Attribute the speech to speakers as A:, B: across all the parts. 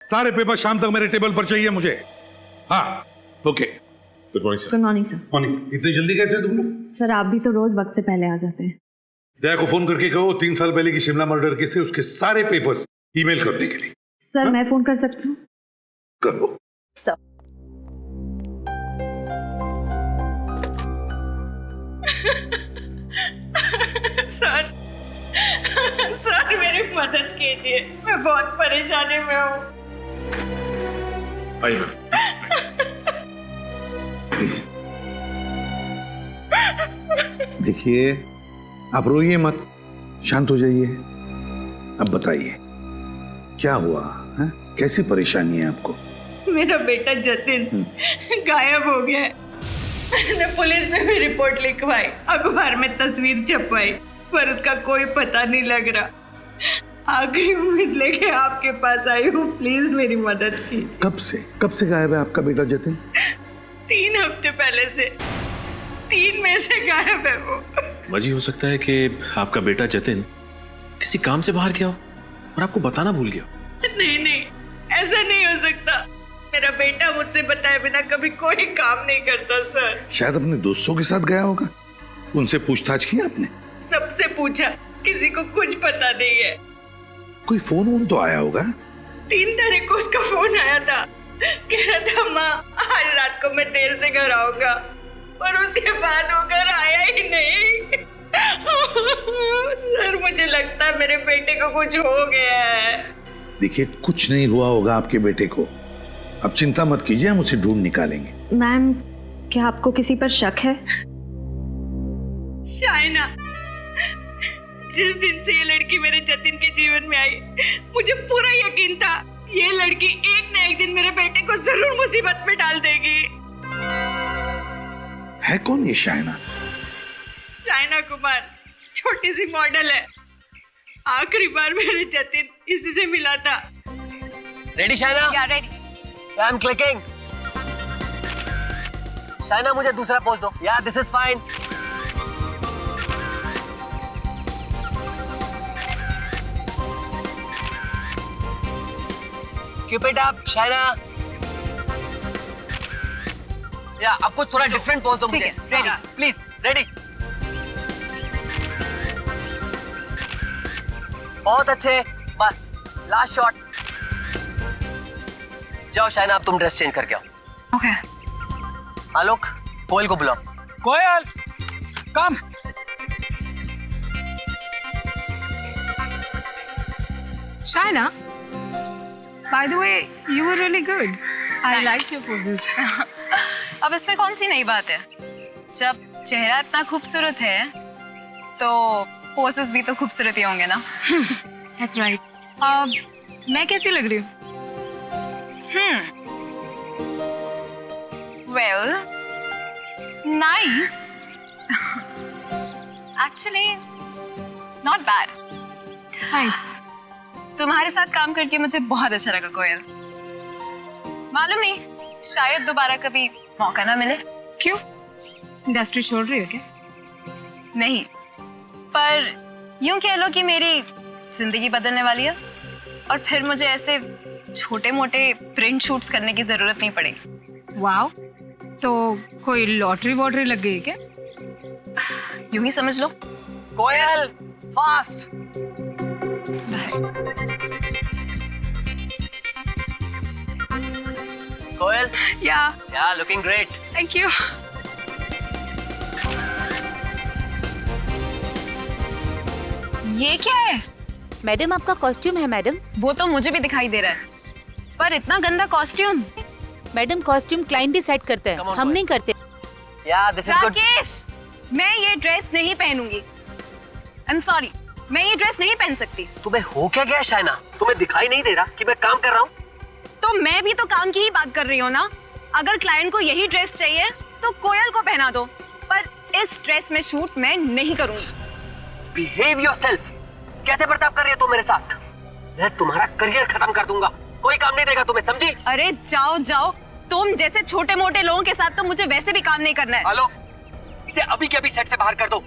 A: सारे पेपर शाम तक मेरे टेबल पर चाहिए मुझे। हाँ okay.
B: Good morning sir.
C: Good morning sir.
A: Morning. इतनी जल्दी कैसे तुम लोग?
C: सर आप भी तो रोज वक्त से पहले आ जाते हैं।
A: दया को फोन करके कहो 3 साल पहले की शिमला मर्डर केस से उसके सारे पेपर्स ईमेल करने के लिए।
C: सर मैं फोन कर सकती हूँ?
A: करो।
C: सर
D: सर सर मेरी मदद कीजिए, मैं बहुत परेशानी में हूँ।
B: आइए मैम।
A: देखिए आप रोइए मत, शांत हो जाइए। अब बताइए क्या हुआ है? कैसी परेशानी है आपको?
D: मेरा बेटा जतिन गायब हो गया है। मैंने पुलिस में भी रिपोर्ट लिखवाई, अखबार में तस्वीर छपवाई, पर उसका कोई पता नहीं लग रहा। आखिरी उम्मीद लेके आपके पास आई हूँ, प्लीज मेरी मदद कीजिए।
A: कब से गायब है आपका बेटा जतिन?
D: 3 हफ्ते पहले से, 3 में से गायब है वो।
B: वजह हो सकता है कि आपका बेटा जतिन किसी काम से बाहर गया हो और आपको बताना भूल गया हो।
D: नहीं, ऐसा नहीं हो सकता। मेरा बेटा मुझसे बताए बिना कभी कोई काम नहीं करता सर।
A: शायद अपने दोस्तों के साथ गया होगा। उनसे पूछताछ की आपने?
D: सबसे पूछा, किसी को कुछ पता नहीं है।
A: कोई फोन वोन तो आया होगा?
D: 3 तारीख को उसका फोन आया था, कह रहा था माँ आज रात को मैं देर से घर आऊंगा, और उसके बाद वो घर आया ही नहीं। सर मुझे लगता है मेरे बेटे को कुछ हो गया है।
A: देखिए कुछ नहीं हुआ होगा आपके बेटे को, अब चिंता मत कीजिए, हम उसे ढूंढ निकालेंगे।
C: मैम क्या आपको किसी पर शक है?
D: शाइना, जिस दिन से ये लड़की मेरे जतिन के जीवन में आई, मुझे पूरा यकीन था ये लड़की एक न एक दिन मेरे बेटे को जरूर मुसीबत में डाल देगी।
A: है कौन ये शाइना?
D: शाइना कुमार छोटी सी मॉडल है। आखिरी बार मेरे जतिन इसी से मिला था।
E: रेडी शाइना?
D: या ready.
E: I am clicking. Shaina मुझे दूसरा पोज दो। या this is fine. Keep it up Shaina. या आपको थोड़ा डिफरेंट पोज दो मुझे।
D: Ready
E: please. रेडी। बहुत अच्छे, बस लास्ट शॉट। जाओ शाइना, अब तुम ड्रेस चेंज करके आओ।
D: ओके।
E: आलोक, कोयल को बुलाओ। कोयल कम।
F: Shaina, by the way, you were really good. I liked your poses.
G: अब इसमें कौन सी नई बात है? जब चेहरा इतना खूबसूरत है तो पोसेस भी तो खूबसूरत ही होंगे ना।
F: That's right. मैं कैसी लग रही हूँ?
G: Well, nice. Actually, not bad.
F: Nice.
G: तुम्हारे साथ काम करके मुझे बहुत अच्छा लगा कोयल। मालूम नहीं, शायद दोबारा कभी मौका ना मिले।
F: क्यों? इंडस्ट्री छोड़ रही हो क्या?
G: नहीं, पर यूं कह लो कि मेरी जिंदगी बदलने वाली है, और फिर मुझे ऐसे छोटे मोटे प्रिंट शूट्स करने की जरूरत नहीं पड़ेगी।
F: वाओ, तो कोई लॉटरी वॉटरी लग गई क्या?
G: यूं ही समझ लो।
E: कोयल फास्ट। कोयल या लुकिंग ग्रेट।
F: Thank you.
G: ये क्या है?
H: मैडम आपका कॉस्ट्यूम है मैडम।
G: वो तो मुझे भी दिखाई दे रहा है, पर इतना गंदा costume.
H: Madam costume client decide करते हैं, हम नहीं करते।
E: या दिस इज गुड।
G: राकेश, मैं ये ड्रेस नहीं पहनूंगी। आई एम सॉरी, मैं ये ड्रेस नहीं पहन सकती।
E: तुम्हें हो क्या गया शाइना? तुम्हें दिखाई नहीं दे रहा कि मैं काम कर रहा हूँ?
G: तो मैं भी तो काम की ही बात कर रही हूँ ना। अगर क्लाइंट को यही ड्रेस चाहिए तो कोयल को पहना दो, पर इस ड्रेस में शूट मैं नहीं करूंगी।
E: Behave yourself. कैसे बर्ताव कर रही हो तुम मेरे साथ? मैं तुम्हारा करियर खत्म कर दूंगा, कोई काम नहीं देगा तुम्हें, समझी?
G: अरे जाओ जाओ, तुम जैसे छोटे मोटे लोगों के साथ तो मुझे वैसे भी काम नहीं करना है।
E: आलोक, इसे अभी के अभी सेट से बाहर कर दो,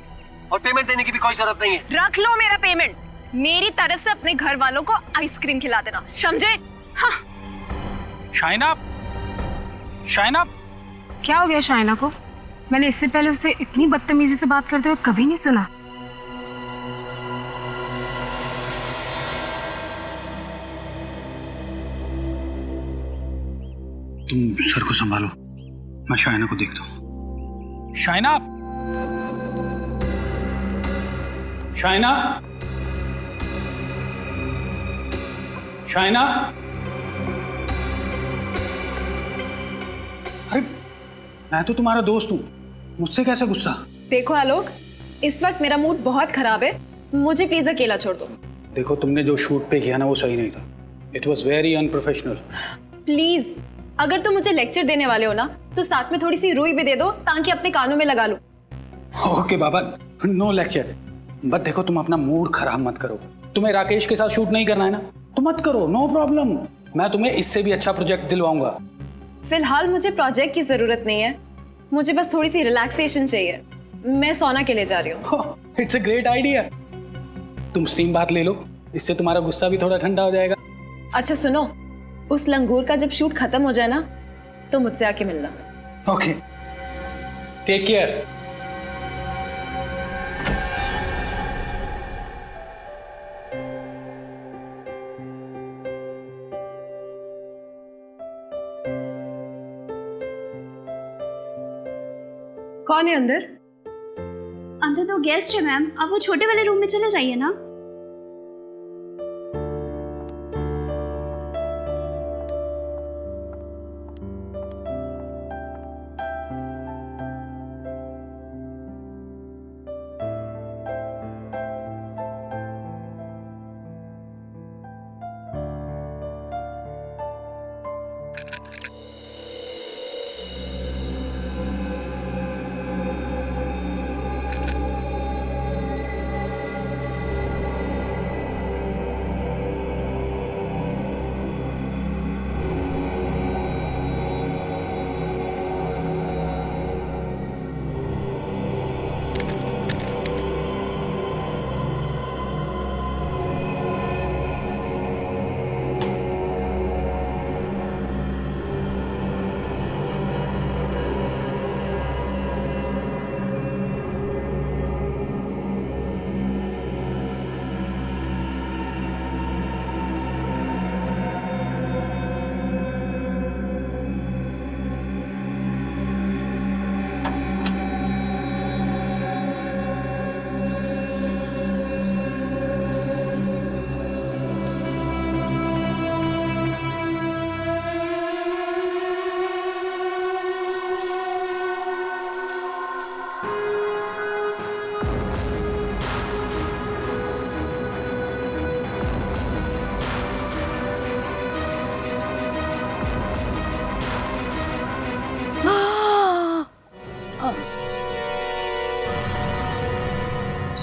E: और पेमेंट देने की भी कोई जरूरत नहीं है।
G: रख लो मेरा पेमेंट। मेरी तरफ से अपने घर वालों को आइसक्रीम खिला देना, समझे? हाँ।
I: शाइना, शाइना,
F: क्या हो गया शाइना को? मैंने इससे पहले उसे इतनी बदतमीजी से बात करते हुए कभी नहीं सुना।
I: तुम सर को संभालो, मैं शाइना को देखता हूं। शाइना, शाइना, शाइना, अरे मैं तो तुम्हारा दोस्त हूं, मुझसे कैसे गुस्सा?
G: देखो आलोक, इस वक्त मेरा मूड बहुत खराब है, मुझे प्लीज अकेला छोड़ दो।
I: देखो, तुमने जो शूट पे किया ना वो सही नहीं था। It was very unprofessional.
G: Please, अगर तुम मुझे लेक्चर देने वाले हो ना तो साथ में थोड़ी सी रुई भी दे दो ताकि अपने कानों में लगा लूं।
I: ओके बाबा, नो लेक्चर। बट देखो, तुम अपना मूड खराब मत करो। तुम्हें राकेश के साथ शूट नहीं करना है ना, तो मत करो, नो प्रॉब्लम। मैं तुम्हें इससे भी अच्छा प्रोजेक्ट दिलवाऊंगा।
G: फिलहाल मुझे प्रोजेक्ट की जरूरत नहीं है, मुझे बस थोड़ी सी रिलैक्सेशन चाहिए। मैं सोना के लिए जा रही हूँ।
I: It's a great idea. तुम स्टीम बात ले लो, इससे तुम्हारा गुस्सा भी थोड़ा ठंडा हो जाएगा।
G: अच्छा सुनो, उस लंगूर का जब शूट खत्म हो जाए ना तो मुझसे आके मिलना।
I: Okay, take care.
G: कौन है अंदर?
J: अंदर तो गेस्ट है मैम, आप वो छोटे वाले रूम में चले जाइए ना।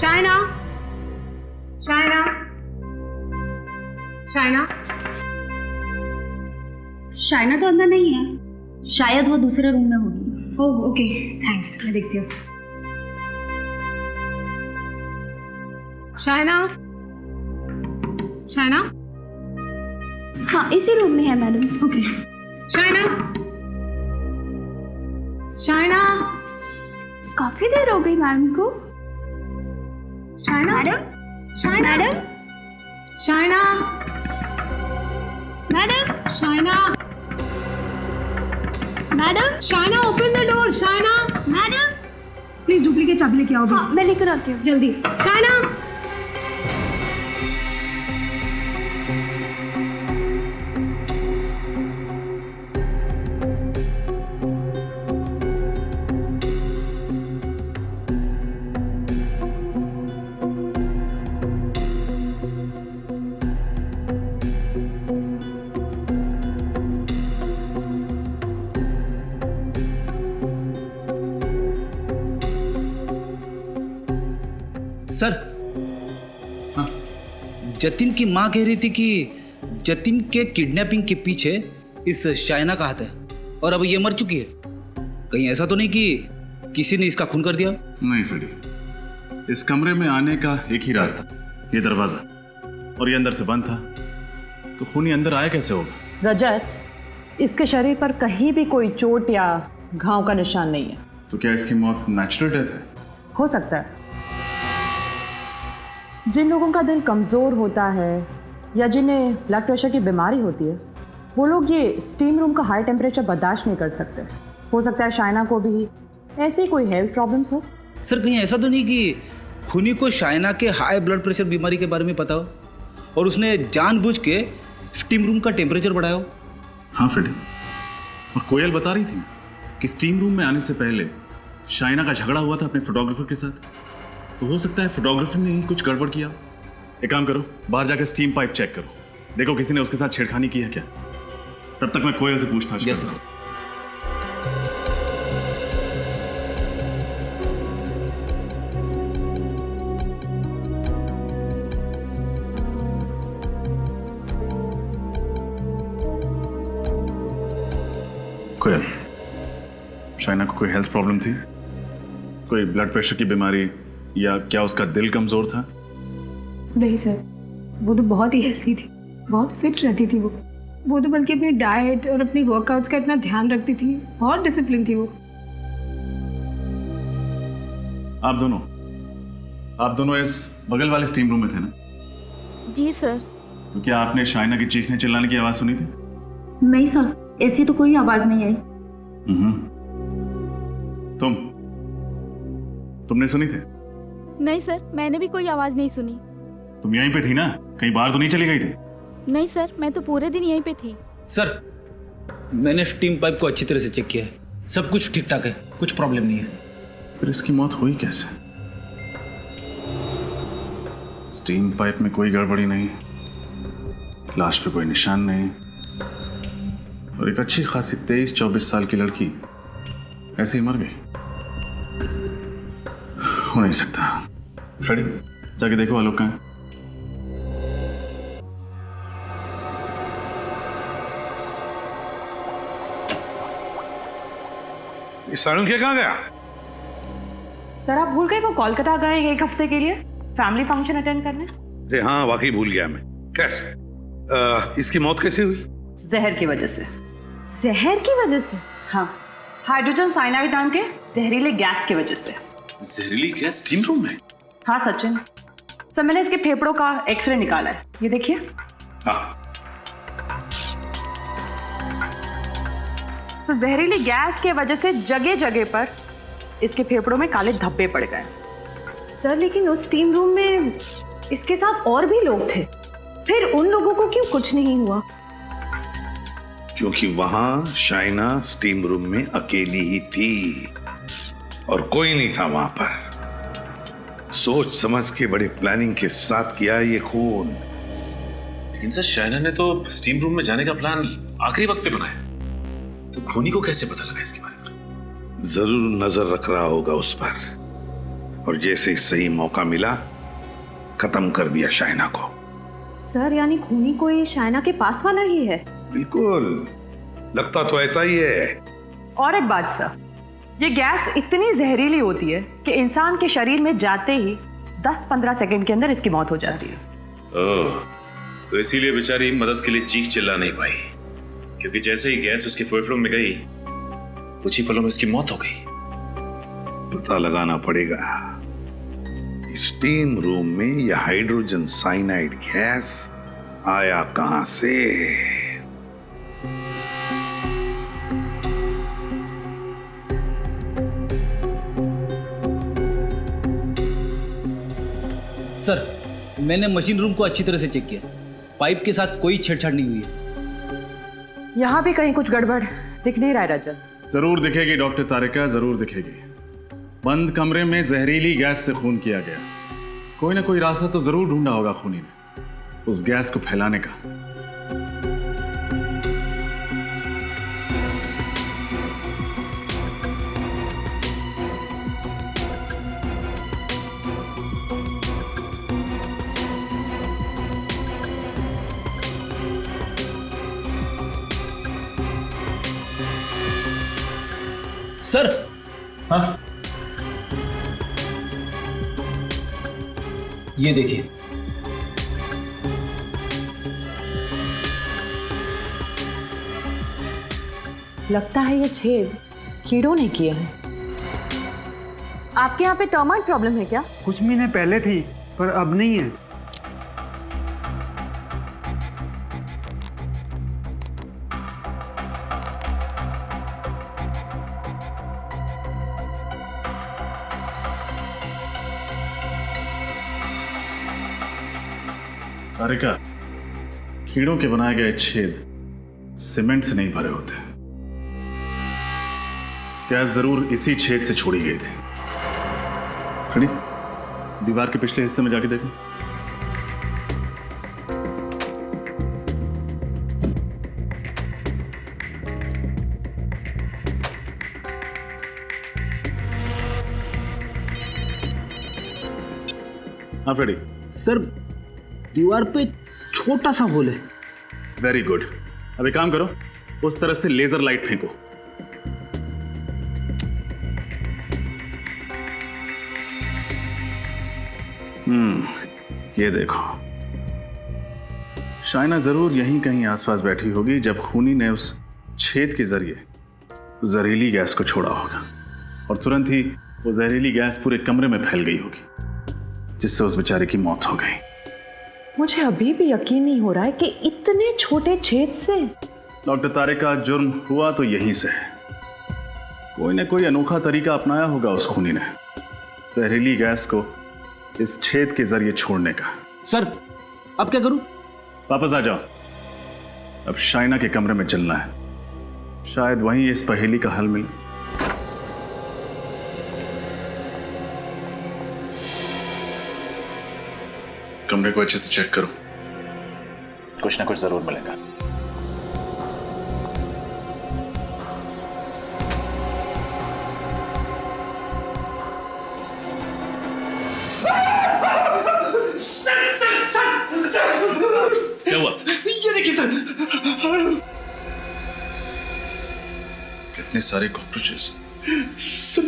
F: शाइना, शाइना, शाइना,
J: शाइना तो अंदर नहीं है, शायद वो दूसरे रूम में होगी।
F: ओह ओके, थैंक्स, मैं देखती हूँ। शाइना, शाइना,
J: हाँ इसी रूम में है मैडम।
F: ओके। शाइना, शाइना,
J: काफी देर हो गई मैडम को।
F: Shaina,
J: madam,
F: Shaina,
J: madam,
F: Shaina,
J: madam,
F: Shaina,
J: madam,
F: Shaina, open the door. Shaina,
J: madam,
F: please duplicate चाबी लेके आओ।
J: हाँ मैं लेकर आती हूँ
F: जल्दी। शाइना,
K: सर, हाँ, जतिन की माँ कह रही थी कि जतिन के किडनैपिंग के पीछे इस शाइना का हाथ है और अब ये मर चुकी है। कहीं ऐसा तो नहीं कि किसी ने इसका खून कर दिया?
B: नहीं फ्रेडी, इस कमरे में आने का एक ही रास्ता, ये दरवाजा, और ये अंदर से बंद था, तो खूनी अंदर आया कैसे होगा?
L: रजत, इसके शरीर पर कहीं भी कोई चोट या घाव का निशान नहीं है।
B: तो क्या इसकी मौत नेचुरल डेथ है?
L: हो सकता है। जिन लोगों का दिल कमज़ोर होता है या जिन्हें ब्लड प्रेशर की बीमारी होती है, वो लोग ये स्टीम रूम का हाई टेम्परेचर बर्दाश्त नहीं कर सकते। हो सकता है शाइना को भी ऐसी कोई हेल्थ प्रॉब्लम्स हो।
K: सर कहीं ऐसा तो नहीं कि खूनी को शाइना के हाई ब्लड प्रेशर बीमारी के बारे में पता हो और उसने जानबूझ के स्टीम रूम का टेम्परेचर बढ़ाया हो?
B: हाँ फ्रेडी, और कोयल बता रही थी कि स्टीम रूम में आने से पहले शाइना का झगड़ा हुआ था अपने फोटोग्राफर के साथ। तो हो सकता है फोटोग्राफर ने ही कुछ गड़बड़ किया। एक काम करो, बाहर जाकर स्टीम पाइप चेक करो, देखो किसी ने उसके साथ छेड़खानी की है क्या। तब तक मैं कोयल से पूछताछ करता हूं। कोयल, शाइना को कोई हेल्थ प्रॉब्लम थी? कोई ब्लड प्रेशर की बीमारी या क्या उसका दिल कमजोर था?
F: नहीं सर, वो तो बहुत ही हेल्थी थी, बहुत फिट रहती थी वो तो बल्कि अपनी डाइट और अपनी वर्कआउट्स का इतना ध्यान रखती थी, बहुत डिसिप्लिन थी वो।
B: आप दोनों इस बगल वाले स्टीम रूम में थे ना?
H: जी सर।
B: तो क्या आपने शाइना की चीखने चिल्लाने की आवाज सुनी थी?
J: नहीं सर, ऐसी तो कोई आवाज नहीं आई।
B: तुमने सुनी थी?
H: नहीं सर, मैंने भी कोई आवाज नहीं सुनी।
B: तुम यहीं पे थी ना, कहीं बाहर तो नहीं चली गई थी?
H: नहीं सर, मैं तो पूरे दिन यहीं पे थी।
K: सर मैंने स्टीम पाइप को अच्छी तरह से चेक किया है, सब कुछ ठीक ठाक है, कुछ प्रॉब्लम नहीं है।
B: फिर इसकी मौत हुई कैसे? स्टीम पाइप में कोई गड़बड़ी नहीं, लाश पे कोई निशान नहीं, और एक अच्छी खासी 23-24 साल की लड़की ऐसे ही मर गई। हो नहीं सकता। फ्रेडी, जाके देखो आलोक कहाँ है।
A: सालुंखे कहाँ गया?
L: सर आप भूल गए वो कोलकाता गए 1 हफ्ते के लिए फैमिली फंक्शन अटेंड करने।
A: अरे हाँ, वाकई भूल गया मैं। खैर, इसकी मौत कैसे हुई?
L: जहर की वजह से।
C: जहर की वजह से?
L: हाँ, हाइड्रोजन साइनाइड नाम के जहरीले गैस की वजह से।
B: जहरीली गैस स्टीम रूम में?
L: हाँ सचिन, सर मैंने इसके फेफड़ों का एक्सरे निकाला है, ये देखिए।
A: हाँ।
L: तो जहरीली गैस के वजह से जगह जगह पर इसके फेफड़ों में काले धब्बे पड़ गए।
C: सर लेकिन उस स्टीम रूम में इसके साथ और भी लोग थे, फिर उन लोगों को क्यों कुछ नहीं हुआ?
A: क्योंकि वहां शाइना स्टीम रूम में अकेली ही थी और कोई नहीं था वहां पर। सोच समझ के बड़े प्लानिंग के साथ किया ये खून।
B: लेकिन सर शाइना ने तो स्टीम रूम में जाने का प्लान आखिरी वक्त पे बनाया, तो खूनी को कैसे पता लगा इसके बारे में?
A: जरूर नजर रख रहा होगा उस पर, और जैसे सही मौका मिला खत्म कर दिया शाइना को।
C: सर यानी खूनी कोई शाइना के पास वाला ही है?
A: बिल्कुल, लगता तो ऐसा ही है।
L: और एक बात सर, ये गैस इतनी जहरीली होती है कि इंसान के शरीर में जाते ही 10-15 सेकंड के अंदर इसकी मौत हो जाती है।
B: ओह, तो इसीलिए बेचारी मदद के लिए चीख चिल्ला नहीं पाई, क्योंकि जैसे ही गैस उसके फेफड़ों में गई कुछ ही पलों में इसकी मौत हो गई।
A: पता लगाना पड़ेगा स्टीम रूम में यह हाइड्रोजन साइनाइड गैस आया कहां से।
K: सर मैंने मशीन रूम को अच्छी तरह से चेक किया, पाइप के साथ कोई छेड़छाड़ नहीं हुई है।
L: यहाँ भी कहीं कुछ गड़बड़ दिख नहीं रहा है रजत।
B: जरूर दिखेगी डॉक्टर तारिका, जरूर दिखेगी। बंद कमरे में जहरीली गैस से खून किया गया, कोई ना कोई रास्ता तो जरूर ढूंढा होगा खूनी ने उस गैस को फैलाने का।
K: सर,
B: हाँ,
K: ये देखिए।
L: लगता है ये छेद कीड़ों ने किया है। आपके यहाँ पे टर्माइट प्रॉब्लम है क्या?
M: कुछ महीने पहले थी, पर अब नहीं है।
B: तारिका, कीड़ों के बनाए गए छेद सीमेंट से नहीं भरे होते। क्या जरूर इसी छेद से छोड़ी गई थी? खड़ी दीवार के पिछले हिस्से में जाके देखो। हाँ फ्रेडी।
K: सर, दीवार पे छोटा सा होल है।
B: Very good. अब एक काम करो, उस तरफ से लेजर लाइट फेंको। ये देखो, शाइना जरूर यहीं कहीं आसपास बैठी होगी जब खूनी ने उस छेद के जरिए जहरीली गैस को छोड़ा होगा, और तुरंत ही वो जहरीली गैस पूरे कमरे में फैल गई होगी, जिससे उस बेचारे की मौत हो गई।
L: मुझे अभी भी यकीन नहीं हो रहा है कि इतने छोटे छेद से।
B: डॉक्टर तारिका, जुर्म हुआ तो यहीं से है। कोई ना कोई अनोखा तरीका अपनाया होगा उस खूनी ने जहरीली गैस को इस छेद के जरिए छोड़ने का।
K: सर, अब क्या करूं?
B: वापस आ जाओ। अब शाइना के कमरे में चलना है, शायद वहीं इस पहेली का हल मिले। कमरे को अच्छे से चेक करो, कुछ ना कुछ जरूर मिलेगा। क्या हुआ?
I: ये देखिए सर,
B: कितने सारे कॉकरोचेस।
I: सर,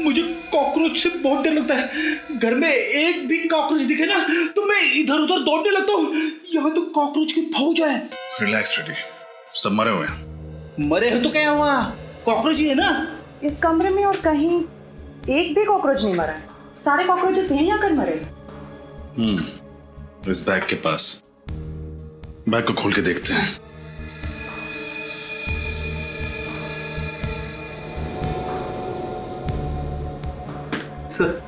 I: मुझे कॉकरोच से बहुत डर लगता है। घर में एक भी कॉकरोच दिखे ना तो मैं इधर उधर दौड़ने लगता हूँ। यहाँ तो कॉकरोच की फौज है।
B: रिलैक्स फ्रेडी, सब मरे हुए हैं।
I: मरे हो तो क्या हुआ, कॉकरोच ही है ना।
L: इस कमरे में और कहीं एक भी कॉकरोच नहीं मरा है। सारे कॉकरोचेस यहीं आकर मरे।
B: इस बैग के पास, बैग को खोल के देखते हैं।
K: सर,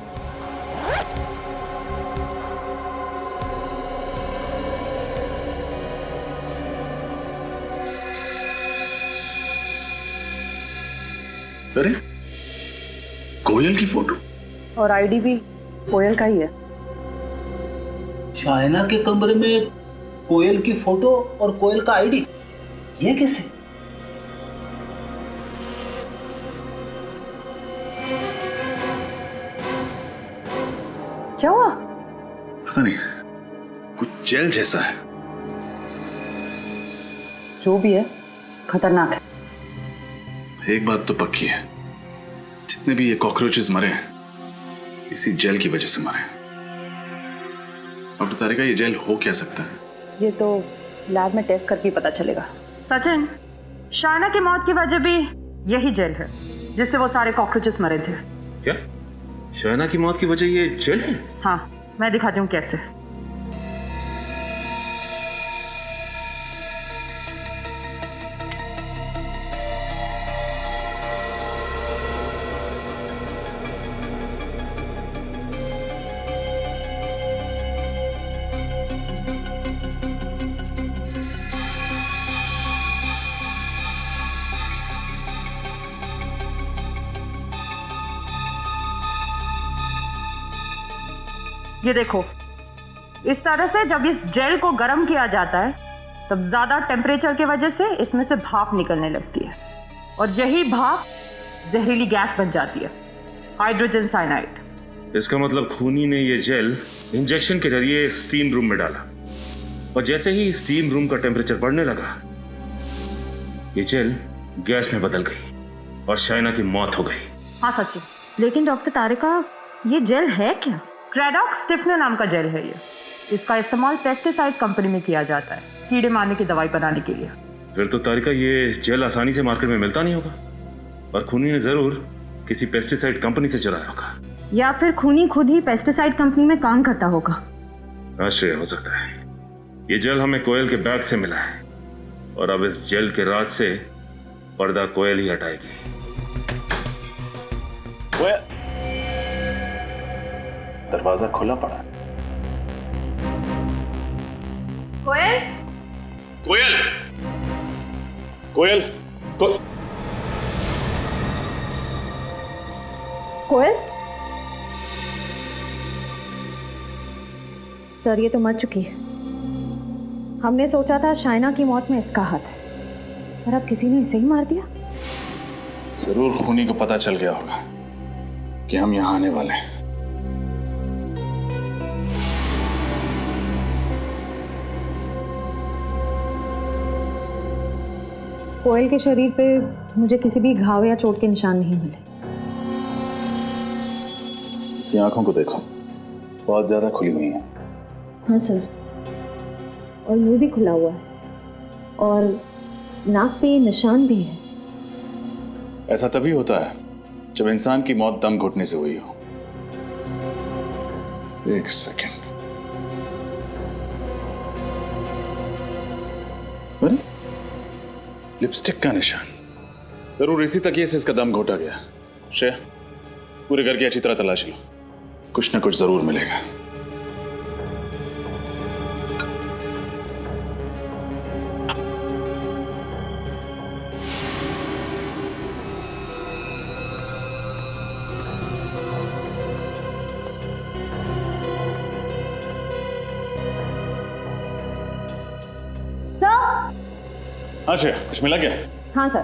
B: अरे, कोयल की फोटो
L: और आईडी भी कोयल का ही है।
K: शाइना के कमरे में कोयल की फोटो और कोयल का आईडी, ये कैसे?
L: क्या हुआ?
B: पता नहीं, कुछ जेल जैसा है।
L: जो भी है खतरनाक है।
B: एक बात तो पक्की है, जितने भी ये कॉकरोचेस मरे हैं इसी जेल की वजह से मरे हैं। डॉक्टर तारिका, ये जेल हो क्या सकता है?
L: ये तो लैब में टेस्ट करके पता चलेगा। सचिन, शाइना की मौत की वजह भी यही जेल है जिससे वो सारे कॉकरोचेस मरे थे।
N: क्या? शाइना की मौत की वजह ये जेल है?
L: हाँ, मैं दिखाती हूँ कैसे। ये देखो, इस तरह से जब इस जेल को गर्म किया जाता है तब ज्यादा टेम्परेचर की वजह से इसमें से भाप निकलने लगती है, और यही भाप जहरीली गैस बन जाती है, हाइड्रोजन साइनाइड।
N: इसका मतलब खूनी ने ये जेल इंजेक्शन के जरिए स्टीम रूम में डाला, और जैसे ही स्टीम रूम का टेम्परेचर बढ़ने लगा ये जेल गैस में बदल गई और शाइना की मौत हो गई।
L: हाँ सचिन, लेकिन डॉक्टर तारिका, ये जेल है क्या? क्रेडॉक्स स्टिफनर नाम का जेल है ये। इसका इस्तेमाल पेस्टिसाइड कंपनी में किया जाता है कीड़े मारने की दवाई बनाने के लिए।
N: फिर तो तारिका ये जेल आसानी से मार्केट में मिलता नहीं होगा, और खूनी ने जरूर किसी पेस्टिसाइड कंपनी से चुराया होगा।
C: या फिर खूनी खुद ही पेस्टिसाइड कंपनी में काम करता होगा।
N: आश्चर्य हो सकता है। ये जेल हमें कोयल के बैग से मिला है, और अब इस जेल के राज से पर्दा कोयल ही हटाएगी।
B: दरवाजा खुला पड़ा।
C: कोयल,
B: कोयल, कोयल,
C: कोयल, सर ये तो मर चुकी है। हमने सोचा था शाइना की मौत में इसका हाथ है, पर अब किसी ने इसे ही मार दिया।
B: जरूर खूनी को पता चल गया होगा कि हम यहाँ आने वाले हैं।
C: कोयल के शरीर पे मुझे किसी भी घाव या चोट के निशान नहीं मिले।
B: इसकी आंखों को देखो, बहुत ज्यादा खुली हुई हैं।
C: हाँ सर, और मुंह भी खुला हुआ है, और नाक पे निशान भी है।
B: ऐसा तभी होता है जब इंसान की मौत दम घुटने से हुई हो। एक सेकंड। अरे, लिपस्टिक का निशान। जरूर इसी तकिए से इसका दम घोटा गया। श्रेया, पूरे घर की अच्छी तरह तलाश लो, कुछ ना कुछ जरूर मिलेगा। हाँ श्रेया, कुछ मिला क्या?
C: हाँ सर।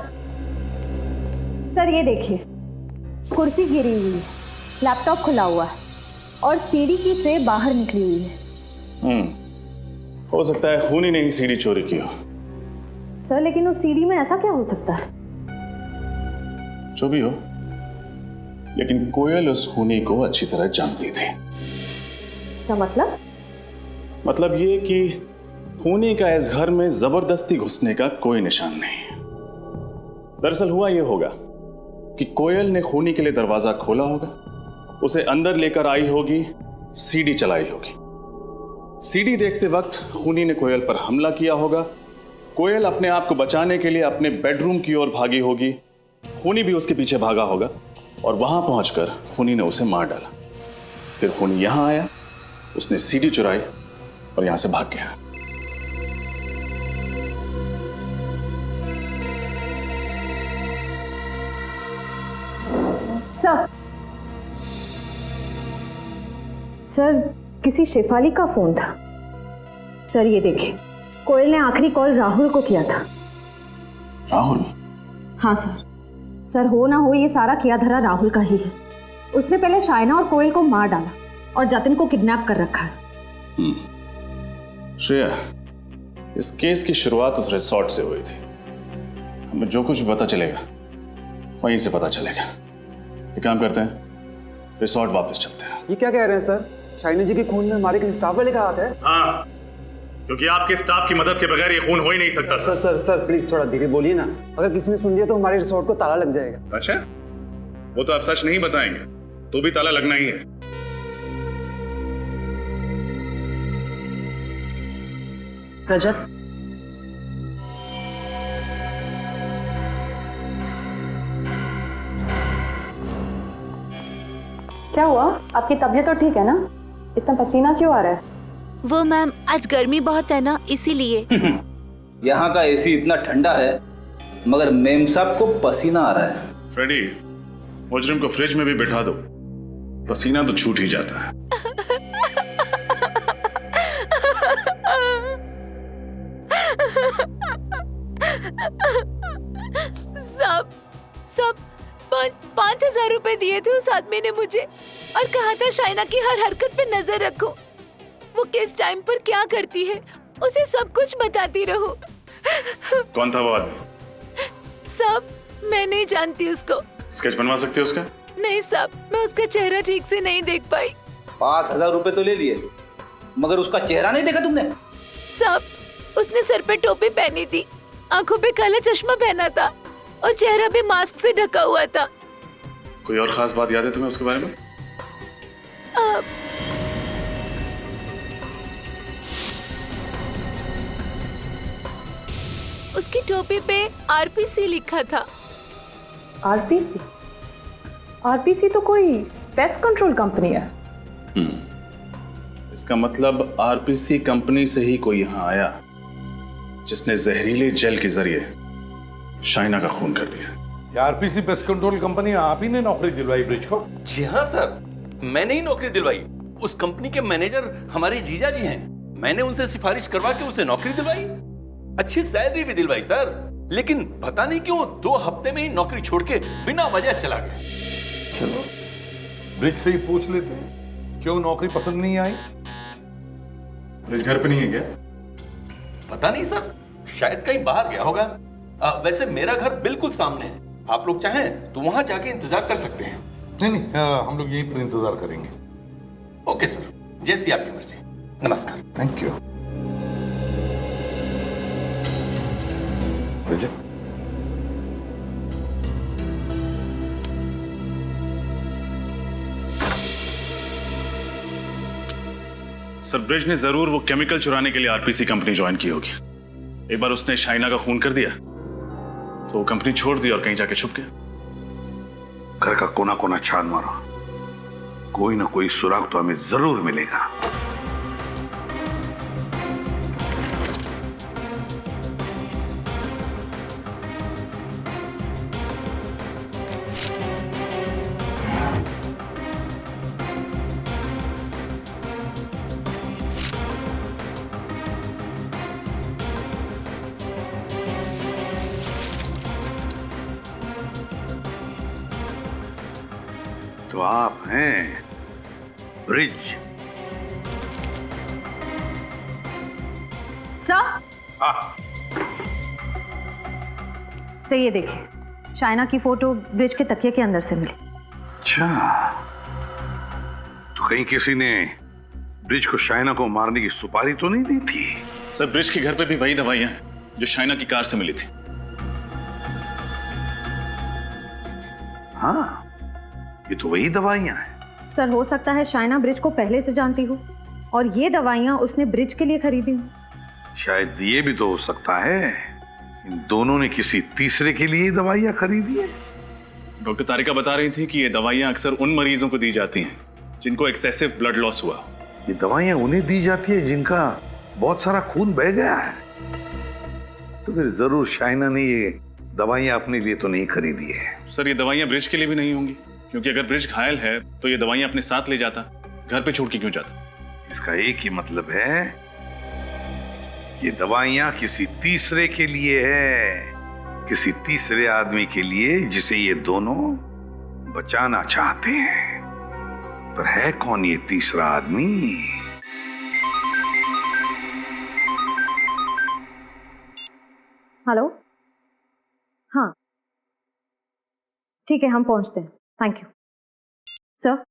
C: सर ये देखिए, कुर्सी गिरी हुई है, लैपटॉप खुला हुआ है, और सीडी की ट्रे बाहर निकली हुई है।
B: हो सकता है खूनी ने ही सीडी चोरी की हो।
C: सर लेकिन उस सीडी में ऐसा क्या हो सकता है?
B: जो भी हो, लेकिन कोयल उस खूनी को अच्छी तरह जानती थी।
C: इसका
B: मतलब ये कि खूनी का इस घर में जबरदस्ती घुसने का कोई निशान नहीं। दरअसल हुआ यह होगा कि कोयल ने खूनी के लिए दरवाजा खोला होगा, उसे अंदर लेकर आई होगी, सीडी चलाई होगी। सीडी देखते वक्त खूनी ने कोयल पर हमला किया होगा। कोयल अपने आप को बचाने के लिए अपने बेडरूम की ओर भागी होगी, खूनी भी उसके पीछे भागा होगा, और वहां पहुंचकर खूनी ने उसे मार डाला। फिर खूनी यहां आया, उसने सीडी चुराई और यहां से भाग गया।
C: सर किसी शेफाली का फोन था। सर ये देखिए, कोयल ने आखिरी कॉल राहुल को किया था।
B: राहुल?
C: हाँ सर। सर हो ना हो ये सारा किया धरा राहुल का ही है। उसने पहले शाइना और कोयल को मार डाला और जतिन को किडनैप कर रखा है।
B: श्रेया, इस केस की शुरुआत उस रिसोर्ट से हुई थी। हमें जो कुछ पता चलेगा वहीं से पता चलेगा। एक काम करते हैं, रिसोर्ट वापस चलते हैं।
M: ये क्या कह रहे हैं सर? शाइना जी के खून में हमारे किसी स्टाफ वाले का हाथ है?
B: हाँ, क्योंकि आपके स्टाफ की मदद के बगैर ये खून हो ही नहीं सकता।
M: सर प्लीज थोड़ा धीरे बोलिए ना। अगर किसी ने सुन लिया तो हमारे रिसोर्ट को ताला लग जाएगा।
B: अच्छा, वो तो आप सच नहीं बताएंगे तो भी ताला लगना ही है।
L: रजत, क्या हुआ? आपकी तबीयत तो ठीक है ना? इतना पसीना क्यों आ रहा है?
H: वो मैम, आज गर्मी बहुत है ना, इसीलिए।
K: यहाँ का एसी इतना ठंडा है, मगर मेम साहब को पसीना आ रहा है।
B: फ्रेडी, मुजरिम को फ्रिज में भी बिठा दो, पसीना तो छूट ही जाता है।
H: सब 5,000 रुपए दिए थे उस आदमी ने मुझे, और कहा था शाइना की हर हरकत पे नजर रखो, वो किस टाइम पर क्या करती है उसे सब कुछ बताती रहो।
B: कौन था वो आदमी?
H: सब मैं नहीं जानती उसको।
B: स्केच बनवा सकते हो उसका?
H: नहीं साहब, मैं उसका चेहरा ठीक से नहीं देख पाई।
K: 5,000 रुपए तो ले लिए, मगर उसका चेहरा नहीं देखा तुमने?
H: साहब, उसने सर पे टोपी पहनी थी आंखों पे काला चश्मा पहना था और चेहरा भी मास्क से ढका हुआ था।
B: कोई और खास बात याद है तुम्हें उसके बारे में?
H: उसकी टोपी पे आरपीसी लिखा था।
L: आरपीसी? आरपीसी तो कोई पेस्ट कंट्रोल कंपनी है।
B: इसका मतलब आरपीसी कंपनी से ही कोई यहां आया जिसने जहरीले जेल के जरिए शाइना का खून कर दिया।
O: आरपीसी पेस्ट कंट्रोल कंपनी आप ही ने नौकरी दिलवाई ब्रिज को?
P: जी हाँ सर, मैंने ही नौकरी दिलवाई। उस कंपनी के मैनेजर हमारे जीजा जी हैं। मैंने उनसे सिफारिश करवा के उसे नौकरी दिलवाई, अच्छी सैलरी भी दिलवाई सर। लेकिन पता नहीं क्यों 2 हफ्ते में ही नौकरी छोड़ के बिना वजह चला गया।
O: चलो ब्रिज से ही पूछ लेते हैं, क्यों नौकरी पसंद नहीं आई?
B: ब्रिज घर पे नहीं है क्या?
P: पता नहीं सर, शायद कहीं बाहर गया होगा। वैसे मेरा घर बिल्कुल सामने है, आप लोग चाहें तो वहां जाके इंतजार कर सकते हैं।
O: नहीं, हम लोग यहीं पर इंतजार करेंगे।
P: ओके सर, जैसी आपकी मर्जी। नमस्कार।
O: Thank you.
B: सर ब्रिज ने जरूर वो केमिकल चुराने के लिए आरपीसी कंपनी ज्वाइन की होगी। एक बार उसने शाइना का खून कर दिया तो वो कंपनी छोड़ दी और कहीं जाके छुप गया।
A: घर का कोना कोना छान मारो, कोई ना कोई सुराग तो हमें जरूर मिलेगा। तो आप हैं ब्रिज?
C: सर सर ये देखिए, शाइना की फोटो ब्रिज के तकिए के अंदर से मिली।
A: अच्छा, तो कहीं किसी ने ब्रिज को शाइना को मारने की सुपारी तो नहीं दी थी?
B: सर ब्रिज के घर पे भी वही दवाइयां हैं जो शाइना की कार से मिली थी।
A: हाँ, ये तो वही दवाइयां हैं।
C: सर हो सकता है शाइना ब्रिज को पहले से जानती हो और ये दवाइयां उसने ब्रिज के लिए खरीदी हो।
A: शायद ये भी तो हो सकता है इन दोनों ने किसी तीसरे के लिए दवाइयां खरीदी है।
B: डॉक्टर तारिका बता रही थी कि ये दवाइयां अक्सर उन मरीजों को दी जाती हैं जिनको एक्सेसिव ब्लड लॉस हुआ।
A: ये दवाइयां उन्हें दी जाती है जिनका बहुत सारा खून बह गया है। तो फिर जरूर शाइना ने ये दवाइयां अपने लिए तो नहीं खरीदी है।
B: सर ये दवाइयां ब्रिज के लिए भी नहीं होंगी, क्योंकि अगर ब्रिज घायल है तो ये दवाइयां अपने साथ ले जाता, घर पे छोड़ के क्यों जाता?
A: इसका एक ही मतलब है, ये दवाइयां किसी तीसरे के लिए है, किसी तीसरे आदमी के लिए जिसे ये दोनों बचाना चाहते हैं। पर है कौन ये तीसरा आदमी?
C: हेलो, हाँ ठीक है, हम पहुंचते हैं। Thank you sir.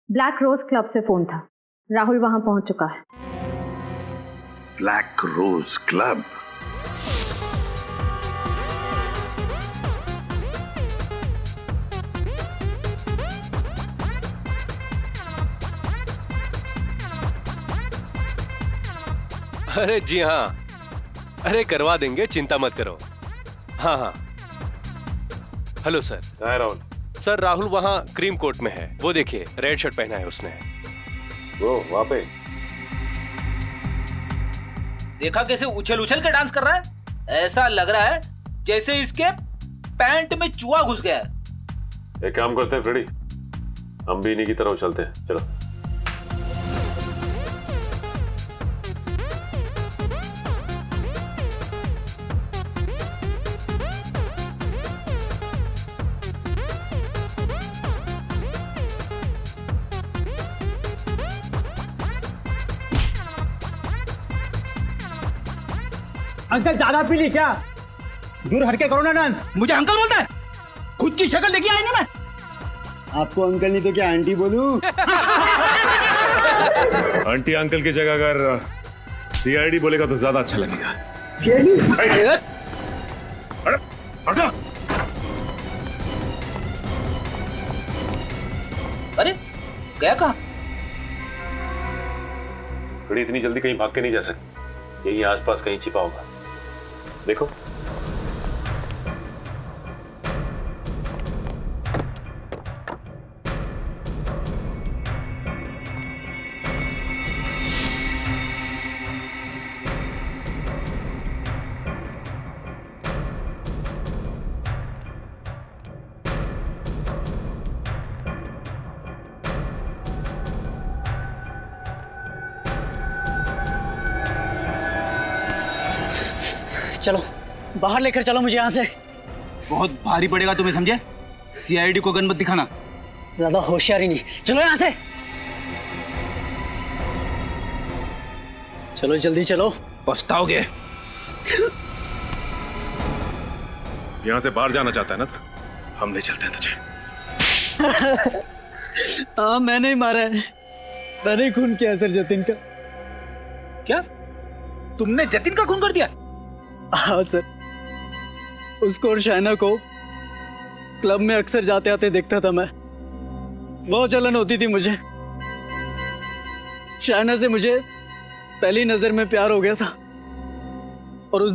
C: Black rose club से फोन था, राहुल वहां पहुंच चुका है।
A: Black rose club?
Q: अरे जी हाँ, अरे करवा देंगे, चिंता मत करो। हाँ हाँ, hello sir.
N: Rahul
Q: sir Rahul वहाँ क्रीम कोट में है, वो देखिए रेड शर्ट पहना है उसने।
N: वो वहाँ पे
K: देखा कैसे उछल उछल के डांस कर रहा है? ऐसा लग रहा है जैसे इसके पैंट में चूहा घुस गया है।
N: एक काम करते हैं फ्रेडी, हम भी इन्हीं की तरह उछलते हैं, चलो।
K: अंकल ज्यादा पी ली क्या? दूर हटके करो ना डांस। मुझे अंकल बोलता है? खुद की शक्ल देखी आईने में?
M: आपको अंकल नहीं तो क्या आंटी बोलूं?
N: आंटी अंकल की जगह अगर सीआईडी बोलेगा तो ज्यादा अच्छा लगेगा। हटा।
K: अरे गया कहाँ?
N: घड़ी इतनी जल्दी कहीं भाग के नहीं जा सकती, यही आसपास कहीं छिपा होगा। देखो।
K: चलो बाहर लेकर चलो मुझे यहाँ से। बहुत भारी पड़ेगा तुम्हें, समझे? सीआईडी को गन मत दिखाना, ज्यादा होशियारी नहीं। चलो यहाँ से, चलो जल्दी चलो, पछताओगे।
N: यहाँ से बाहर जाना चाहता है ना तो हम ले चलते हैं तुझे।
K: हाँ मैंने ही मारा है, मैंने ही खून किया सर जतिन का। क्या तुमने जतिन का खून कर दिया? हाँ सर, उसको और शाइना को क्लब में अक्सर जाते आते देखता था मैं। बहुत जलन होती थी मुझे। शाइना से मुझे पहली नजर में प्यार हो गया था, और उस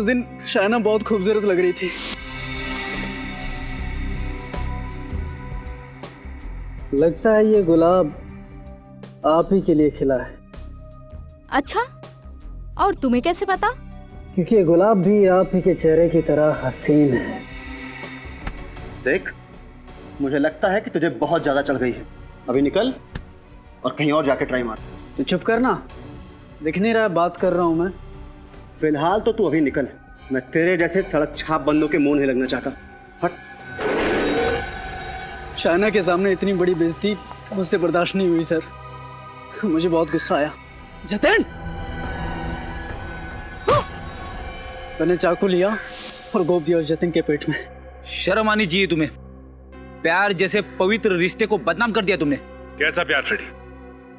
K: दिन शाइना बहुत खूबसूरत लग रही थी। लगता है ये गुलाब आप ही के लिए खिला है।
H: अच्छा, और तुम्हें कैसे पता?
K: क्योंकि ये गुलाब भी आप ही के चेहरे की तरह हसीन है।
R: देख, मुझे लगता है कि तुझे बहुत ज्यादा चढ़ गई है। अभी निकल और कहीं और जाके ट्राई मार।
K: तो चुप करना, दिख नहीं रहा बात कर रहा हूं मैं।
R: फिलहाल तो तू अभी निकल, मैं तेरे जैसे सड़क छाप बंदों के मुंह नहीं लगना चाहता। हट।
K: शाइना के सामने इतनी बड़ी बेइज्जती मुझसे बर्दाश्त नहीं हुई सर, मुझे बहुत गुस्सा आया। जतिन, मैंने चाकू लिया और गोप दिया जतिन के पेट में। शर्म आनी चाहिए तुम्हें, प्यार जैसे पवित्र रिश्ते को बदनाम कर दिया तुमने।
N: कैसा प्यार फ्रेडी?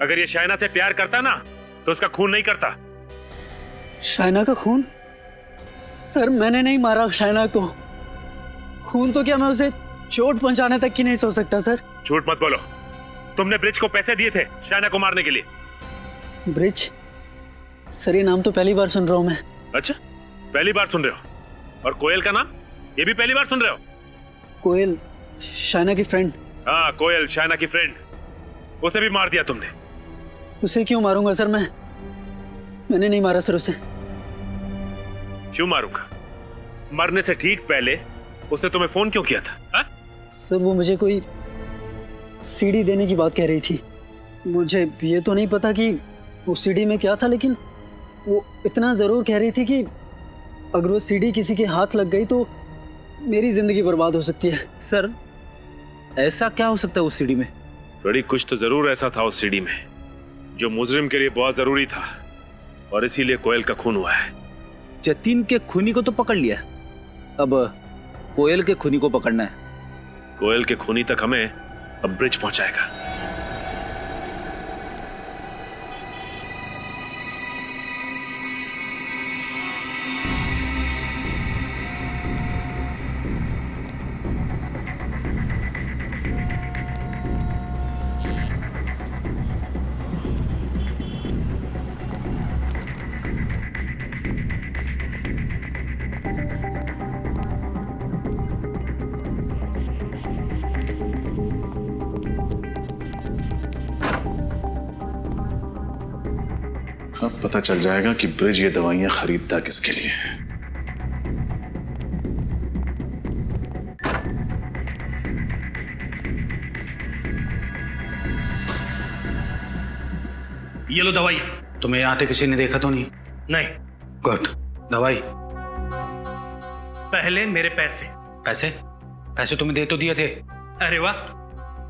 N: अगर ये शाइना से प्यार करता ना तो उसका खून नहीं करता।
K: शाइना का खून? सर मैंने नहीं मारा शाइना को। खून तो क्या मैं उसे चोट पहुंचाने तक की नहीं सोच सकता सर।
N: झूठ मत बोलो, तुमने ब्रिज को पैसे दिए थे शाइना को मारने के लिए।
K: ब्रिज? सर ये नाम तो पहली बार सुन रहा हूं मैं।
N: अच्छा, पहली बार सुन रहे हो? और कोयल का नाम ये भी पहली बार सुन रहे हो?
K: कोयल शाइना की फ्रेंड?
N: हाँ, कोयल शाइना की फ्रेंड, उसे भी मार दिया तुमने।
K: उसे क्यों मारूंगा सर? मैंने नहीं मारा सर उसे।
N: क्यों मारूंगा? मरने से ठीक पहले उसने तुम्हें फोन क्यों किया था? हा?
K: सर वो मुझे कोई सीडी देने की बात कह रही थी। मुझे ये तो नहीं पता कि वो सीडी में क्या था, लेकिन वो इतना जरूर कह रही थी कि अगर वो सीडी किसी के हाथ लग गई तो मेरी जिंदगी बर्बाद हो सकती है। सर ऐसा क्या हो सकता है उस सीडी में?
N: बड़ी कुछ तो जरूर ऐसा था उस सीडी में जो मुजरिम के लिए बहुत जरूरी था, और इसीलिए कोयल का खून हुआ है।
K: जतिन के खूनी को तो पकड़ लिया, अब कोयल के खूनी को पकड़ना है।
N: कोयल के खूनी तक हमें अब ब्रिज पहुंचाएगा। अब पता चल जाएगा कि ब्रिज ये दवाइयां खरीदता किसके लिए है।
I: ये लो दवाई। तुम्हें आते किसी ने देखा तो नहीं?
S: नहीं।
I: गुड। दवाई?
S: पहले मेरे पैसे।
I: पैसे? पैसे तुम्हें दे तो दिए थे।
S: अरे वाह,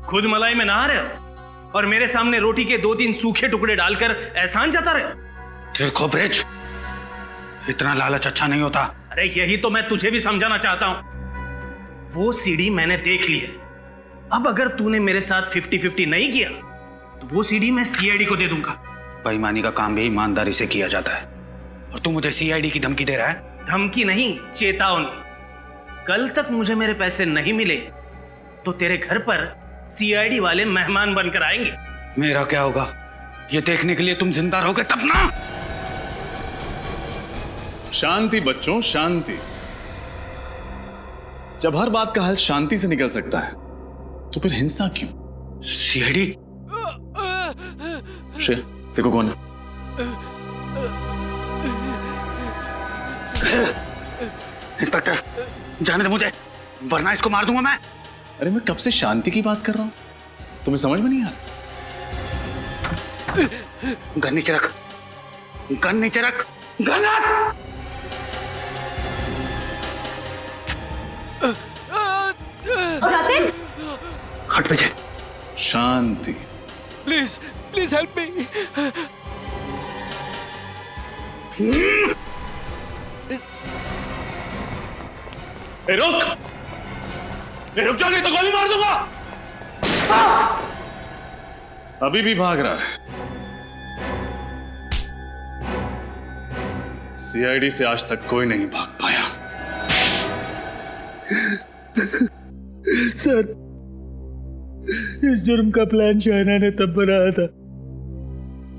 S: खुद मलाई में नहा रहे हो और मेरे सामने रोटी के 2-3 सूखे टुकड़े डालकर एहसान जता रहे हो।
I: देखो ब्रिज, इतना लालच अच्छा नहीं होता।
S: अरे यही तो मैं तुझे भी समझाना चाहता हूं। वो सीडी मैंने देख ली है, अब अगर तूने मेरे साथ 50-50 नहीं किया तो वो सीडी मैं सीआईडी को दे दूंगा।
I: बेईमानी का काम भी ईमानदारी से किया जाता है, और तू मुझे सीआईडी की धमकी दे रहा है?
S: धमकी नहीं, चेतावनी। कल तक मुझे मेरे पैसे नहीं मिले तो तेरे घर पर सीआईडी वाले मेहमान बनकर आएंगे।
I: मेरा क्या होगा ये देखने के लिए तुम जिंदा रहोगे तब ना।
B: शांति बच्चों, शांति। जब हर बात का हल शांति से निकल सकता है तो फिर हिंसा क्यों?
I: सीआईडी?
B: श्रेय, देखो कौन है?
I: इंस्पेक्टर, जाने दे मुझे, वरना इसको मार दूंगा मैं।
B: अरे मैं कब से शांति की बात कर रहा हूं, तुम्हें समझ में नहीं आ रहा?
I: गन नीचे रख, गन नीचे रख, गन रख। हट पे जाए।
B: शांति।
Q: Please please help me.
B: रुक, रुक जा, नहीं तो गोली मार दूंगा। अभी भी भाग रहा है। सीआईडी से आज तक कोई नहीं भाग पाया।
T: सर, इस जुर्म का प्लान शाइना ने तब बनाया था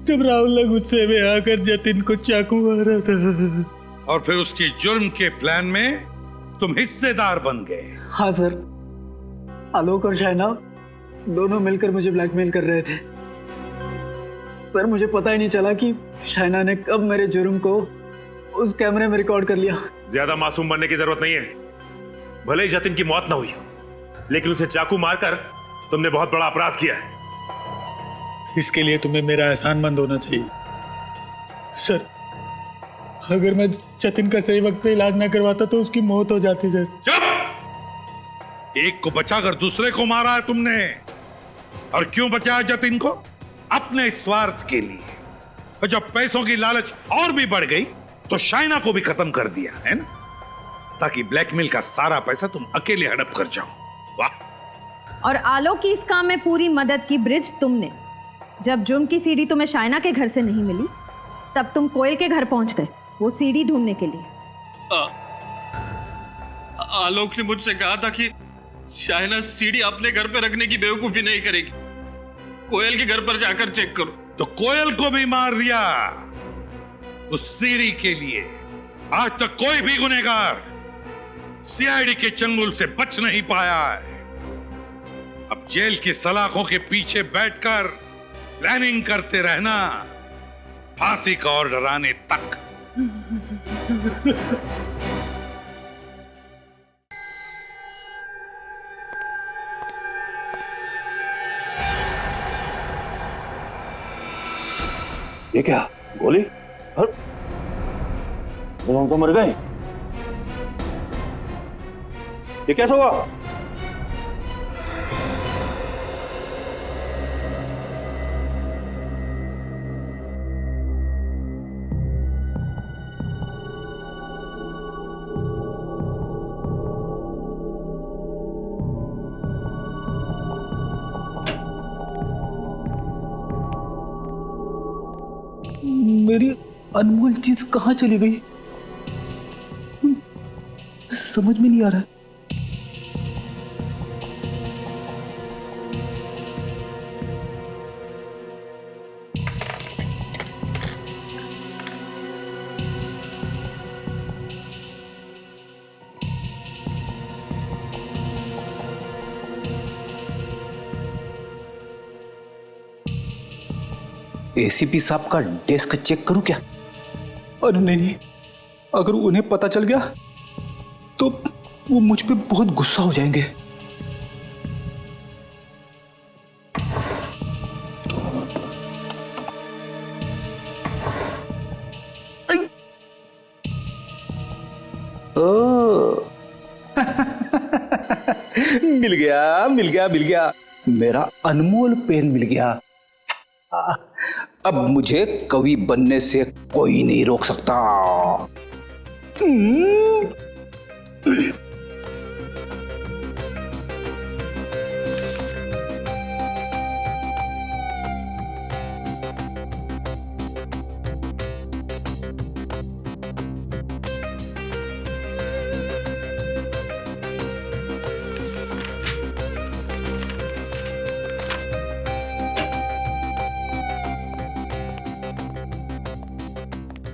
T: जब राहुल ने गुस्से में आकर जतिन को चाकू मारा था।
A: और फिर उसकी जुर्म के प्लान में तुम हिस्सेदार बन गए।
M: हाँ सर, आलोक और शाइना दोनों मिलकर मुझे ब्लैकमेल कर रहे थे। सर, मुझे पता ही नहीं चला कि शाइना ने कब मेरे जुर्म को उस कैमरे में रिकॉर्ड कर लिया।
N: ज्यादा मासूम बनने की जरूरत नहीं है। भले ही जतिन की मौत ना हुई, लेकिन उसे चाकू मारकर तुमने बहुत बड़ा अपराध किया है।
T: इसके लिए तुम्हें मेरा एहसानमंद होना चाहिए। सर, अगर मैं जतिन का सही वक्त पे इलाज ना करवाता तो उसकी मौत हो जाती। सर,
A: चुप! एक को बचाकर दूसरे को मारा है तुमने। और क्यों बचाया जतिन को? अपने स्वार्थ के लिए। और जब पैसों की लालच और भी बढ़ गई तो शाइना को भी खत्म कर दिया है ना, ताकि ब्लैकमेल का सारा पैसा तुम अकेले हड़प कर जाओ। वाह!
C: और आलोक की इस काम में पूरी मदद की ब्रिज तुमने। जब जुर्म की सीडी तुम्हें शाइना के घर से नहीं मिली तब तुम कोयल के घर पहुंच गए वो सीडी ढूंढने के लिए।
U: आलोक ने मुझसे कहा था कि शाइना सीडी अपने घर पे रखने की बेवकूफी नहीं करेगी, कोयल के घर पर जाकर चेक करो।
A: तो कोयल को भी मार दिया उस सीडी के लिए। आज तक कोई भी गुनहगार सीआईडी के चंगुल से बच नहीं पाया है। अब जेल की सलाखों के पीछे बैठकर प्लानिंग करते रहना, फांसी का ऑर्डर आने तक।
R: ये क्या गोली? दोनों तो मर गए। ये कैसा हुआ?
K: मेरी अनमोल चीज कहां चली गई? समझ में नहीं आ रहा है। एसीपी साहब का डेस्क चेक करूं क्या?
I: अरे नहीं, अगर उन्हें पता चल गया तो वो मुझ पे बहुत गुस्सा हो जाएंगे। मिल गया, मिल गया, मिल गया, मेरा अनमोल पेन मिल गया। अब मुझे कवि बनने से कोई नहीं रोक सकता।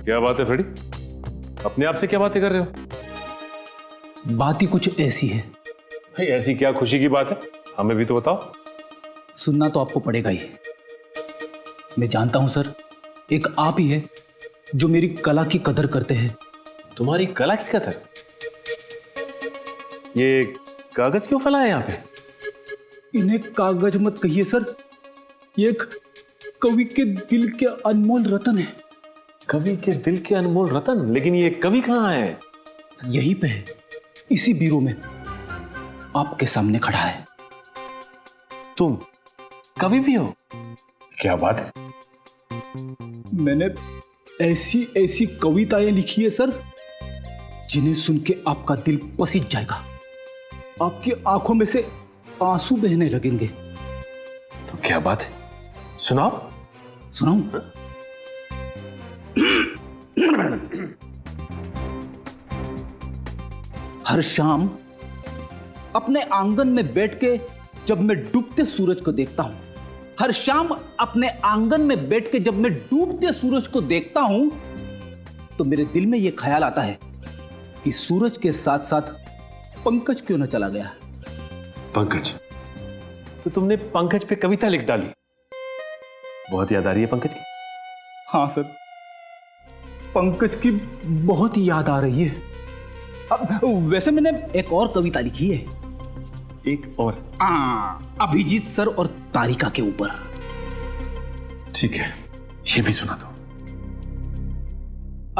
Q: क्या बात है फ्रेडी? अपने आप से क्या बातें कर रहे हो?
K: बात ही कुछ ऐसी है।
Q: भाई ऐसी क्या खुशी की बात है, हमें भी तो बताओ।
K: सुनना तो आपको पड़ेगा ही। मैं जानता हूं सर, एक आप ही है जो मेरी कला की कदर करते हैं।
Q: तुम्हारी कला की कदर? ये कागज क्यों फैला है यहाँ पे?
K: इन्हें कागज मत कहिए सर, ये एक कवि के दिल के अनमोल रतन है।
Q: कवि के दिल के अनमोल रतन? लेकिन ये कवि कहाँ है?
K: यहीं पे है, इसी बीरो में, आपके सामने खड़ा है।
Q: तुम कवि भी हो? क्या बात है।
K: मैंने ऐसी ऐसी कविताएं लिखी है सर, जिन्हें सुन के आपका दिल पसीज जाएगा, आपकी आंखों में से आंसू बहने लगेंगे।
Q: तो क्या बात है, सुनाओ।
K: सुनाऊं? हर शाम अपने आंगन में बैठ के जब मैं डूबते सूरज को देखता हूं, हर शाम अपने आंगन में बैठ के जब मैं डूबते सूरज को देखता हूं, तो मेरे दिल में यह ख्याल आता है कि सूरज के साथ साथ पंकज क्यों न चला गया।
Q: पंकज? तो तुमने पंकज पे कविता लिख डाली? बहुत याद आ रही है पंकज की?
K: हाँ सर, पंकज की बहुत याद आ रही है। अब वैसे मैंने एक और कविता लिखी है।
Q: एक और?
K: अभिजीत सर और तारिका के ऊपर।
Q: ठीक है, ये भी सुना दो।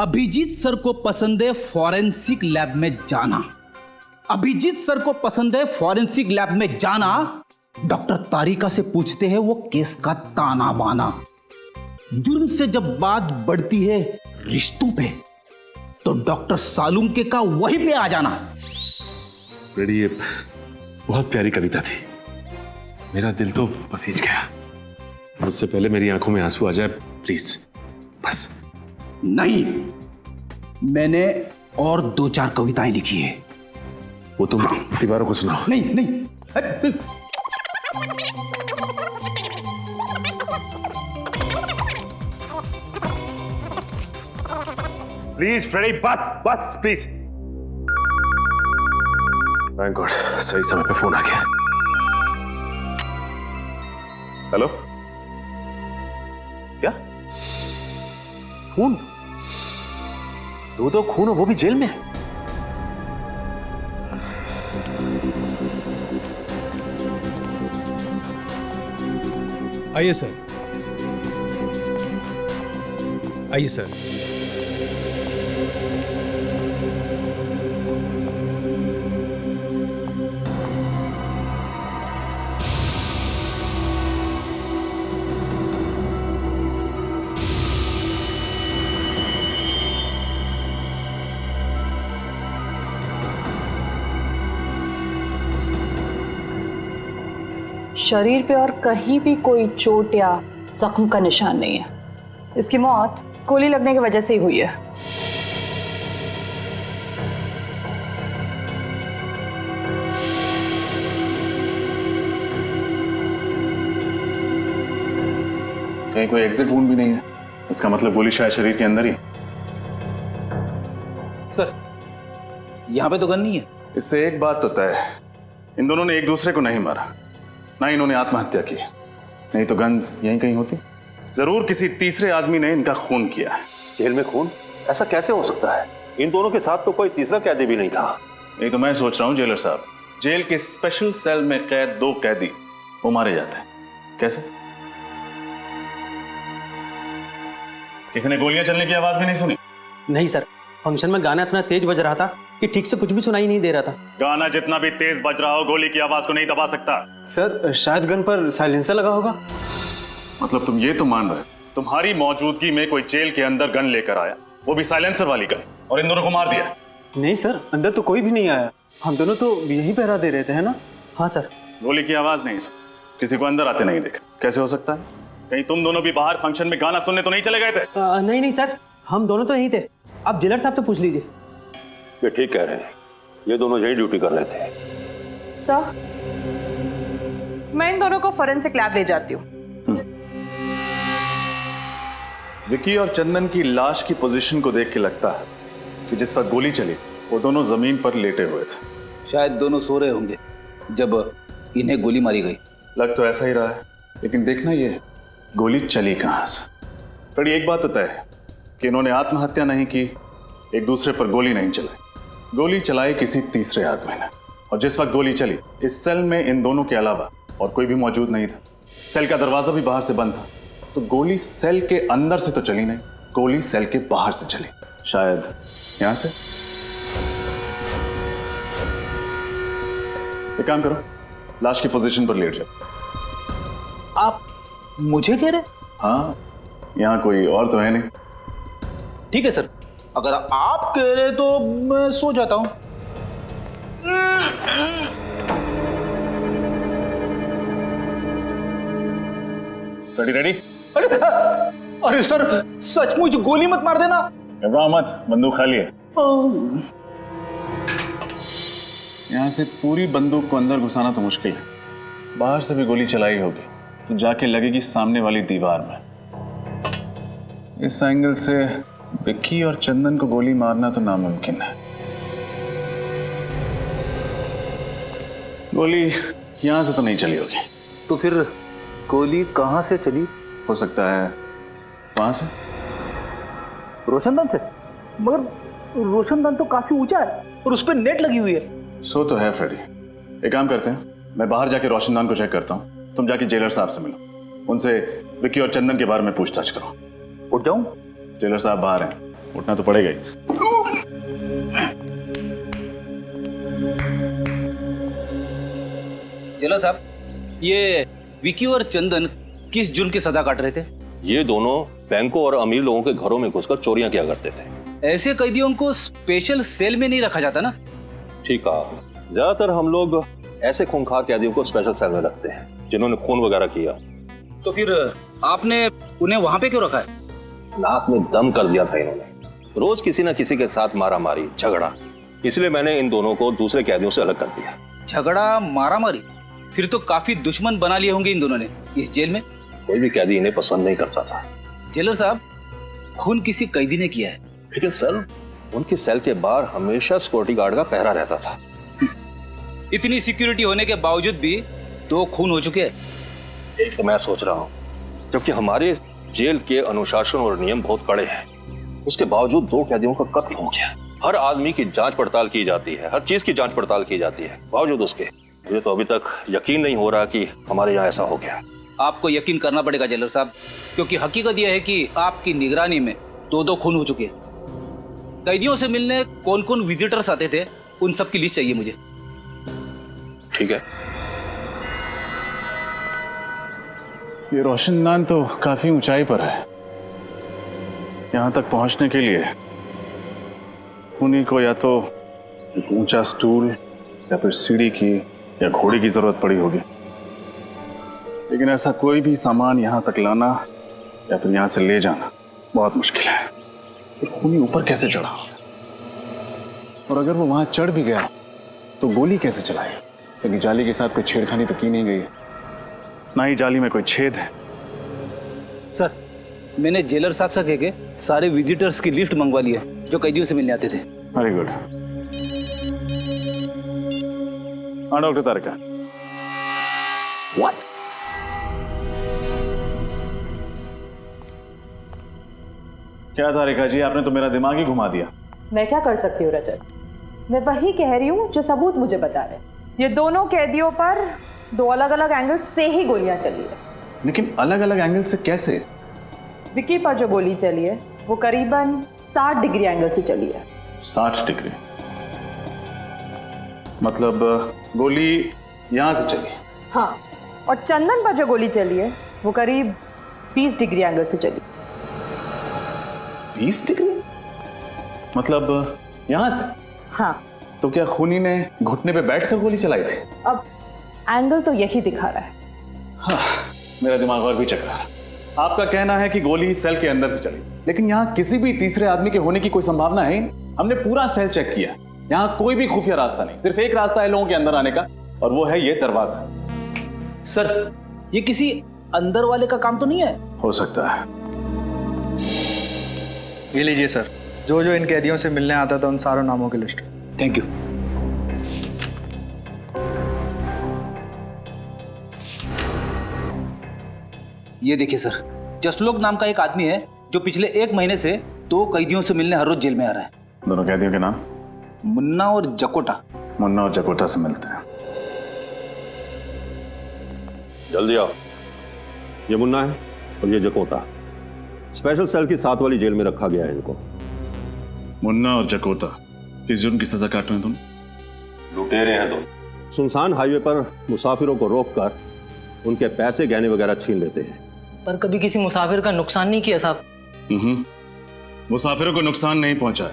K: अभिजीत सर को पसंद है फॉरेंसिक लैब में जाना। अभिजीत सर को पसंद है फॉरेंसिक लैब में जाना। डॉक्टर तारिका से पूछते हैं वो केस का ताना बाना। जुर्म से जब बात बढ़ती है रिश्तों पे, तो डॉक्टर सालुंके का वहीं पे आ जाना।
Q: फ्रेडी, ये बहुत प्यारी कविता थी, मेरा दिल तो पसीज गया। उससे पहले मेरी आंखों में आंसू आ जाए प्लीज, बस।
K: नहीं, मैंने और 2-4 कविताएं लिखी है।
Q: वो तुम दीवारों को सुनाओ।
K: नहीं नहीं,
Q: प्लीज फ्रेडी, बस बस प्लीज। थैंक गॉड, सही समय पे फोन आ गया। हेलो? क्या खून? दो खून हो, वो भी जेल में?
D: आइए सर, आइए सर।
L: शरीर पे और कहीं भी कोई चोट या जख्म का निशान नहीं है। इसकी मौत गोली लगने की वजह से ही हुई है।
B: कहीं कोई एग्जिट वुंड भी नहीं है, इसका मतलब गोली शायद शरीर के अंदर ही।
K: सर, यहां पे तो गन नहीं है।
B: इससे एक बात तो तय है, इन दोनों ने एक दूसरे को नहीं मारा, ना इन्होंने आत्महत्या की, नहीं तो गन्स यहीं कहीं होती। जरूर किसी तीसरे आदमी ने इनका खून किया है।
R: जेल में खून? ऐसा कैसे हो सकता है? इन दोनों के साथ तो कोई तीसरा कैदी भी नहीं था।
B: यही तो मैं सोच रहा हूँ जेलर साहब, जेल के स्पेशल सेल में कैद 2 कैदी वो मारे जाते हैं, कैसे? किसी ने गोलियां चलने की आवाज भी नहीं सुनी?
M: नहीं सर, फंक्शन में गाना इतना तेज बज रहा था कि ठीक से कुछ भी सुनाई नहीं दे रहा था।
B: गाना जितना भी तेज बज रहा हो, गोली की आवाज को नहीं दबा सकता।
M: सर, शायद गन पर साइलेंसर लगा होगा।
B: मतलब तुम ये तो मान रहे, तुम्हारी मौजूदगी में कोई जेल के अंदर गन लेकर आया, वो भी साइलेंसर वाली गन, और इन दोनों को मार दिया?
M: नहीं सर, अंदर तो कोई भी नहीं आया, हम दोनों तो यही पहरा दे रहे थे, है ना? हाँ सर।
B: गोली की आवाज नहीं सुनी, किसी को अंदर आते नहीं देखा, कैसे हो सकता है? कहीं तुम दोनों भी बाहर फंक्शन में गाना सुनने तो नहीं चले गए थे?
M: नहीं नहीं सर, हम दोनों तो यहीं थे, आप जेलर साहब से पूछ लीजिए।
R: ये ठीक कह रहे हैं, ये दोनों यही ड्यूटी कर रहे थे।
L: सर, मैं इन दोनों को फोरेंसिक लैब ले जाती हूँ।
B: विकी और चंदन की लाश की पोजीशन को देख के लगता है कि जिस वक्त गोली चली वो दोनों जमीन पर लेटे हुए थे।
K: शायद दोनों सो रहे होंगे जब इन्हें गोली मारी गई।
B: लग तो ऐसा ही रहा है, लेकिन देखना ये है गोली चली कहाँ से। बड़ी एक बात तो तय है कि इन्होंने आत्महत्या नहीं की, एक दूसरे पर गोली नहीं चलाई। गोली चलाई किसी तीसरे आदमी ने, और जिस वक्त गोली चली इस सेल में इन दोनों के अलावा और कोई भी मौजूद नहीं था। सेल का दरवाजा भी बाहर से बंद था, तो गोली सेल के अंदर से तो चली नहीं, गोली सेल के बाहर से चली, शायद यहां से। एक काम करो, लाश की पोजीशन पर लेट जाओ।
K: आप मुझे कह रहे?
B: हाँ, यहां कोई और तो है नहीं।
K: ठीक है सर, अगर आप कह रहे तो मैं सो जाता हूं।
B: Ready ready?
K: अरे सर, सचमुच गोली मत मार देना।
B: घबराओ मत, बंदूक खाली है। यहां से पूरी बंदूक को अंदर घुसाना तो मुश्किल है, बाहर से भी गोली चलाई होगी तो जाके लगेगी सामने वाली दीवार में। इस एंगल से विक्की और चंदन को गोली मारना तो नामुमकिन है। गोली यहां से तो नहीं चली होगी,
K: तो फिर गोली कहां से चली?
B: हो सकता है वहां से,
K: रोशनदान से। मगर रोशनदान तो काफी ऊंचा है और उस पर नेट लगी हुई है।
B: सो तो है फ्रेडी। एक काम करते हैं, मैं बाहर जाके रोशनदान को चेक करता हूँ, तुम जाके जेलर साहब से मिलो, उनसे विक्की और चंदन के बारे में पूछताछ करो।
K: उठ जाऊं?
B: जेलर साहब बाहर हैं, उठना तो पड़ेगा ही।
K: जेलर साहब, ये विकी और चंदन किस जुर्म की सजा काट रहे थे?
P: ये दोनों बैंकों और अमीर लोगों के घरों में घुसकर चोरियां किया करते थे।
K: ऐसे कैदियों को स्पेशल सेल में नहीं रखा जाता ना?
P: ठीक है, ज्यादातर हम लोग ऐसे खूंखार कैदियों को स्पेशल सेल में रखते हैं जिन्होंने खून वगैरह किया।
K: तो फिर आपने उन्हें वहां पे क्यों रखा है?
P: नाक में दम कर दिया था इन्होंने, रोज किसी न किसी के साथ मारा मारी झगड़ा, इसलिए मैंने इन दोनों को दूसरे कैदियों से अलग कर दिया।
K: झगड़ा मारा मारी? फिर तो काफी दुश्मन बना लिए होंगे इन दोनों ने इस जेल में।
P: कोई भी कैदी इन्हें पसंद नहीं करता था।
K: जेलर साहब, खून किसी कैदी ने किया है,
P: लेकिन सर उनकी सेल के बाहर हमेशा सिक्योरिटी गार्ड का पहरा रहता था।
K: इतनी सिक्योरिटी होने के बावजूद भी 2 खून हो चुके हैं।
P: एक तो मैं सोच रहा हूँ, जबकि हमारे जेल के अनुशासन और नियम बहुत कड़े हैं, उसके बावजूद 2 कैदियों का कत्ल हो गया। हर आदमी की जांच पड़ताल की जाती है, हर चीज की जांच पड़ताल की जाती है, बावजूद उसके मुझे तो अभी तक यकीन नहीं हो रहा कि हमारे यहाँ ऐसा हो गया।
K: आपको यकीन करना पड़ेगा जेलर साहब, क्योंकि हकीकत यह है कि आपकी निगरानी में 2 खून हो चुके हैं। कैदियों से मिलने कौन कौन विजिटर्स आते थे, उन सब की लिस्ट चाहिए मुझे।
P: ठीक है।
B: ये रोशनदान तो काफी ऊंचाई पर है, यहां तक पहुंचने के लिए उन्हीं को या तो एक ऊंचा स्टूल या फिर सीढ़ी की या घोड़े की जरूरत पड़ी होगी, लेकिन ऐसा कोई भी सामान यहां तक लाना या फिर यहां से ले जाना बहुत मुश्किल है। फिर खूनी ऊपर कैसे चढ़ा, और अगर वो वहां चढ़ भी गया तो गोली कैसे चलाई, क्योंकि जाली के साथ कोई छेड़खानी तो की नहीं गई, ना ही जाली में कोई छेद है।
K: सर, मैंने जेलर साहब से कह के सारे विजिटर्स की लिस्ट मंगवा ली है जो कैदियों से मिलने आते थे।
B: Very good. हाँ डॉक्टर तारिका।
K: What?
B: क्या तारिका जी, आपने तो मेरा दिमाग ही घुमा दिया।
L: मैं क्या कर सकती हूँ रजत, मैं वही कह रही हूँ जो सबूत मुझे बता रहे। ये दोनों कैदियों पर 2 अलग अलग एंगल से ही गोलियां चली है।
B: लेकिन अलग अलग एंगल से कैसे?
L: विक्की पर जो गोली चली है वो करीबन 60 डिग्री एंगल से चली है।
B: 60 डिग्री? मतलब गोली यहां से चली?
L: हाँ, और चंदन पर जो गोली चली है वो करीब 20 डिग्री एंगल से चली।
B: 20 डिग्री? मतलब यहां से?
L: हाँ।
B: तो क्या खूनी ने घुटने पे बैठकर गोली चलाई थी?
L: अब एंगल तो यही दिखा रहा है।
B: हाँ, मेरा दिमाग और भी चकरा रहा। आपका कहना है कि गोली सेल के अंदर से चली, लेकिन यहाँ किसी भी तीसरे आदमी के होने की कोई संभावना है? हमने पूरा सेल चेक किया, यहाँ कोई भी खुफिया रास्ता नहीं, सिर्फ एक रास्ता है लोगों के अंदर आने का, और वो है ये दरवाजा।
K: सर, ये किसी अंदर वाले का काम तो नहीं है?
B: हो सकता है।
M: ये लीजिए सर, जो जो इन कैदियों से मिलने आता था उन सारों नामों की लिस्ट।
K: Thank you. ये देखिए सर, जसलोक नाम का एक आदमी है जो पिछले 1 महीने से 2 कैदियों से मिलने हर रोज जेल में आ रहा है।
B: दोनों कैदियों के नाम?
K: मुन्ना और जकोटा।
B: मुन्ना और जकोटा से मिलते हैं।
E: जल्दी आओ। ये मुन्ना है और ये जकोटा। स्पेशल सेल की 7 वाली जेल में रखा गया है इनको।
B: मुन्ना और जकोटा किस जुर्म की सजा काट रहे हैं तुम?
E: लुटेरे हैं दोनों। सुनसान हाईवे पर मुसाफिरों को रोककर उनके पैसे गहने वगैरह छीन लेते हैं।
V: पर कभी किसी मुसाफिर का नुकसान नहीं किया साहब।
B: मुसाफिरों को नुकसान नहीं पहुंचा,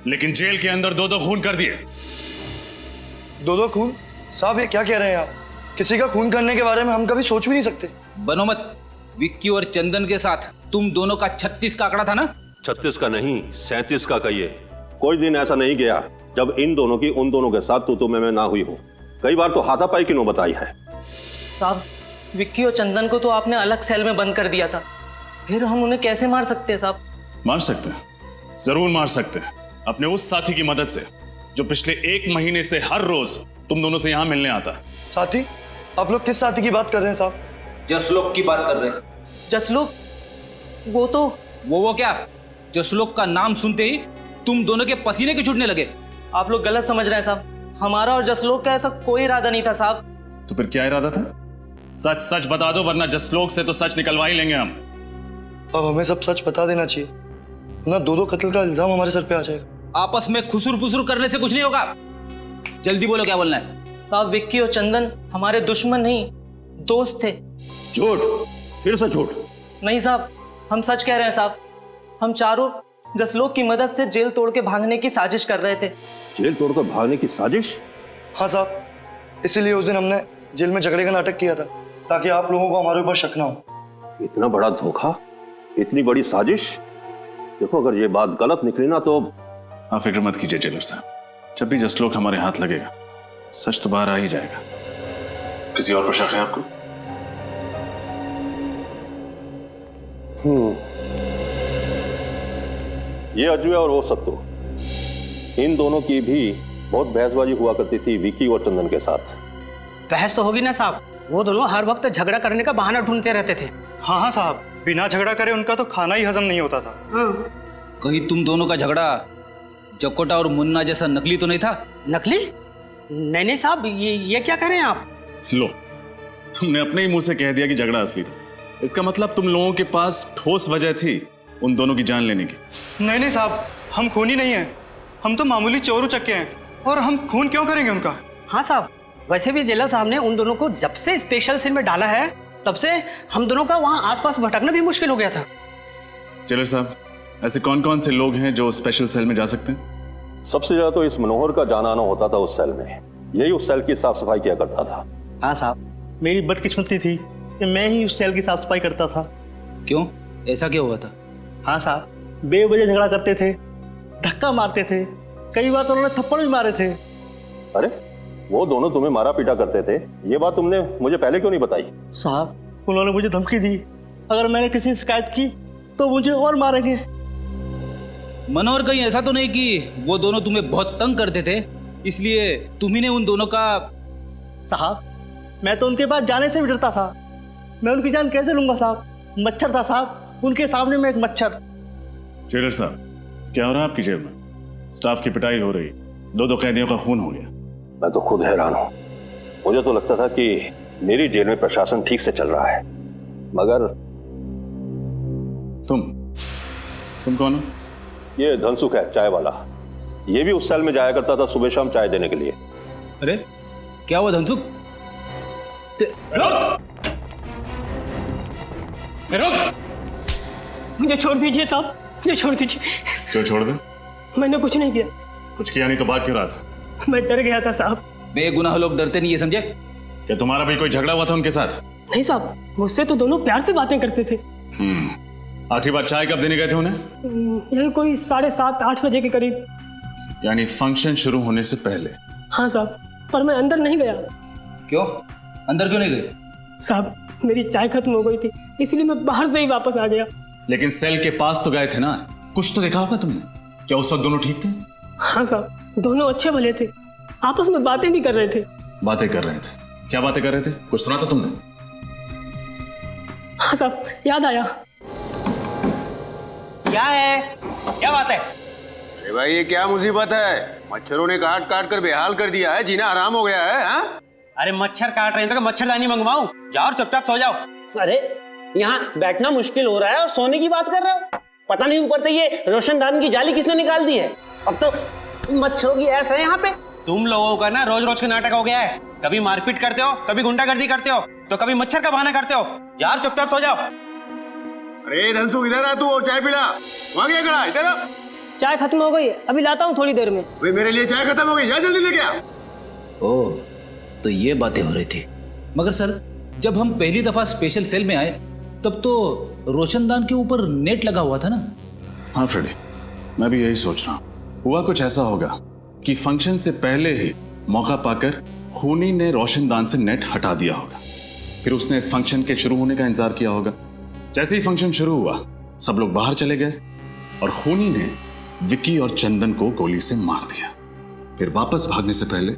B: लेकिन जेल के अंदर 2-2 खून कर दिए।
W: 2-2 खून? साहब ये क्या कह रहे हैं आप? किसी का खून करने के बारे में हम कभी सोच भी नहीं सकते।
K: बनो मत। विक्की और चंदन के साथ तुम दोनों का 36 का आंकड़ा था ना?
E: 36 का नहीं, 37 का कहिए। कोई दिन ऐसा नहीं गया जब इन दोनों की उन दोनों के साथ तू में ना हुई हो। कई बार तो हाथापाई की नौबत आई है।
V: साहब, विक्की और चंदन को तो आपने अलग सेल में बंद कर दिया था, फिर हम उन्हें कैसे मार सकते हैं साहब?
B: मार सकते हैं, जरूर मार सकते हैं, अपने उस साथी की मदद से जो पिछले 1 महीने से हर रोज तुम दोनों से यहां मिलने आता है।
W: साथी? आप लोग किस साथी की बात कर रहे हैं साहब?
K: जसलोक की बात कर रहे हैं।
V: जसलोक? वो तो
K: वो क्या? जसलोक का नाम सुनते ही तुम दोनों के पसीने के छूटने लगे।
V: आप लोग गलत समझ रहे हैं साहब। हमारा और जसलोक का ऐसा कोई इरादा नहीं था साहब।
B: तो फिर क्या इरादा था? सच सच बता दो, वरना जसलोक से तो सच निकलवा ही लेंगे हम।
W: अब हमें सब सच बता देना चाहिए, ना 2-2 कत्ल का इल्जाम हमारे सर पे आ जाएगा।
K: आपस में खुसुर पुसुर करने से कुछ नहीं होगा। जल्दी बोलो क्या बोलना है।
V: साहब, विक्की और चंदन हमारे दुश्मन नहीं, दोस्त थे।
E: झूठ, फिर से झूठ।
V: नहीं साहब, हम सच कह रहे हैं साहब। हम चारों जसलोक की मदद से जेल तोड़ के भागने की साजिश कर रहे थे।
E: जेल तोड़कर भागने की साजिश?
W: हाँ साहब, इसीलिए उस दिन हमने जेल में झगड़े का नाटक किया था, ताकि आप लोगों को हमारे ऊपर शक ना हो।
E: इतना बड़ा धोखा, इतनी बड़ी साजिश। देखो, अगर ये बात गलत निकली ना तो।
B: आप फिक्र मत कीजिए जेलर साहब, जब भी जसलोक हमारे हाथ लगेगा सच तो बाहर आ ही जाएगा। किसी और पर शक है आपको?
E: ये अजय और वो सत्तू, इन दोनों की भी बहुत बहसबाजी हुआ करती थी विक्की और चंदन के साथ।
V: बहस तो होगी ना साहब, वो दोनों हर वक्त झगड़ा करने का बहाना ढूंढते रहते थे।
M: हाँ साहब, बिना झगड़ा करे उनका तो खाना ही हजम नहीं होता था।
K: कहीं तुम दोनों का झगड़ा जकोटा और मुन्ना जैसा नकली तो नहीं था?
V: नकली? नहीं साहब, ये क्या कह रहे हैं आप?
B: लो, तुमने अपने ही मुंह से कह दिया कि झगड़ा असली था। इसका मतलब तुम लोगों के पास ठोस वजह थी उन दोनों की जान लेने की।
M: नहीं साहब, हम खूनी नहीं है, हम तो मामूली चोर उचक्के हैं, और हम खून क्यों करेंगे उनका?
V: हाँ साहब, वैसे भी जेलर साहब ने उन दोनों को जब से स्पेशल सेल में डाला है तब से हम दोनों का वहाँ आसपास भटकना भी मुश्किल हो गया था।
B: जेलर साहब, ऐसे कौन कौन से लोग हैं जो स्पेशल सेल में जा सकते हैं?
E: सबसे ज्यादा तो इस मनोहर का जाना आना होता था उस सेल में। यही उस सेल की साफ सफाई किया करता था।
M: हाँ साहब, मेरी बदकिस्मती थी कि मैं ही उस सेल की साफ सफाई करता था।
K: क्यों, ऐसा क्या हुआ था?
M: हाँ साहब, बेवजह झगड़ा करते थे, धक्का मारते थे, कई बार तो उन्होंने थप्पड़ भी मारे थे।
E: अरे, वो दोनों तुम्हें मारा पीटा करते थे, ये बात तुमने मुझे पहले क्यों नहीं बताई?
M: साहब, उन्होंने मुझे धमकी दी, अगर मैंने किसी शिकायत की तो मुझे और मारेंगे।
K: मनोहर, कहीं ऐसा तो नहीं कि वो दोनों तुम्हें बहुत तंग करते थे इसलिए तुम्ही ने उन दोनों का?
M: साहब, मैं तो उनके पास जाने से भी डरता था। मैं उनकी जान कैसे लूंगा साहब? मच्छर था साहब, उनके सामने में एक मच्छर।
B: जेलर साहब, क्या हो रहा है आपकी जेल में? स्टाफ की पिटाई हो रही, 2-2 कैदियों का खून हो गया।
E: मैं तो खुद हैरान हूं। मुझे तो लगता था कि मेरी जेल में प्रशासन ठीक से चल रहा है, मगर
B: तुम कौन हो?
E: ये धनसुख है, चाय वाला। ये भी उस सेल में जाया करता था सुबह शाम चाय देने के लिए।
K: अरे, क्या हुआ धनसुख?
V: मुझे छोड़ दीजिए साहब, मुझे छोड़ दीजिए।
B: क्यों छोड़ दे?
V: मैंने कुछ नहीं किया।
B: कुछ किया नहीं तो बात क्यों रहा था?
V: मैं डर गया था साहब।
K: बेगुनाह लोग डरते नहीं है, समझे?
B: क्या तुम्हारा भी कोई झगड़ा हुआ था उनके साथ?
V: नहीं साहब, मुझसे तो दोनों प्यार से बातें करते थे।
B: आखिरी बार चाय कब देने गए थे उन्हें?
V: यही कोई 7:30-8 बजे के करीब।
B: यानी फंक्शन शुरू होने से पहले?
V: हाँ साहब, पर मैं अंदर नहीं गया।
K: क्यों? अंदर क्यों नहीं गए?
V: साहब, मेरी चाय खत्म हो गई थी, इसलिए मैं बाहर से ही वापस आ गया।
B: लेकिन सेल के पास तो गए थे ना? कुछ तो देखा होगा तुमने, क्या उस वक्त दोनों ठीक थे?
F: हाँ साहब, दोनों अच्छे भले थे, आपस में बातें भी कर रहे थे।
B: बातें कर रहे थे? क्या बातें कर रहे थे? कुछ सुना था तुमने?
F: हाँ साहब, याद आया।
V: क्या है? क्या बात है?
G: अरे भाई ये क्या मुसीबत है? मच्छरों ने काट काट कर बेहाल कर दिया है, जीना हराम हो गया है। हाँ?
V: अरे मच्छर काट रहे हैं तो मच्छरदानी मंगवाऊं? जाओ और चुपचाप सो जाओ।
F: अरे यहाँ बैठना मुश्किल हो रहा है और सोने की बात कर रहे हो? पता नहीं ऊपर से ये रोशनदान की जाली किसने निकाल दी है। अब तो मच्छरों की ऐसा है यहाँ पे।
V: तुम लोगों का ना रोज रोज का नाटक हो गया है। कभी मारपीट करते हो, कभी गुंडागर्दी करते हो, तो कभी मच्छर का बहाना करते हो। यार चुपचाप सो जाओ।
G: अरे धनसु इधर आ तू और चाय पिला। वहां गया खड़ा, इधर आ।
F: चाय खत्म हो गई, अभी लाता हूँ थोड़ी देर में।
G: भाई मेरे लिए चाय खत्म हो गई, जा जल्दी लेके आ।
K: ओह, तो ये बातें हो रही थी। मगर सर, जब हम पहली दफा स्पेशल सेल में आए तब तो रोशनदान के ऊपर नेट लगा हुआ था ना?
B: हाँ फ्रेडी, मैं भी यही सोच रहा हूँ। हुआ कुछ ऐसा होगा कि फंक्शन से पहले ही मौका पाकर खूनी ने रोशनदान से नेट हटा दिया होगा। फिर उसने फंक्शन के शुरू होने का इंतजार किया होगा। जैसे ही फंक्शन शुरू हुआ, सब लोग बाहर चले गए और खूनी ने विक्की और चंदन को गोली से मार दिया। फिर वापस भागने से पहले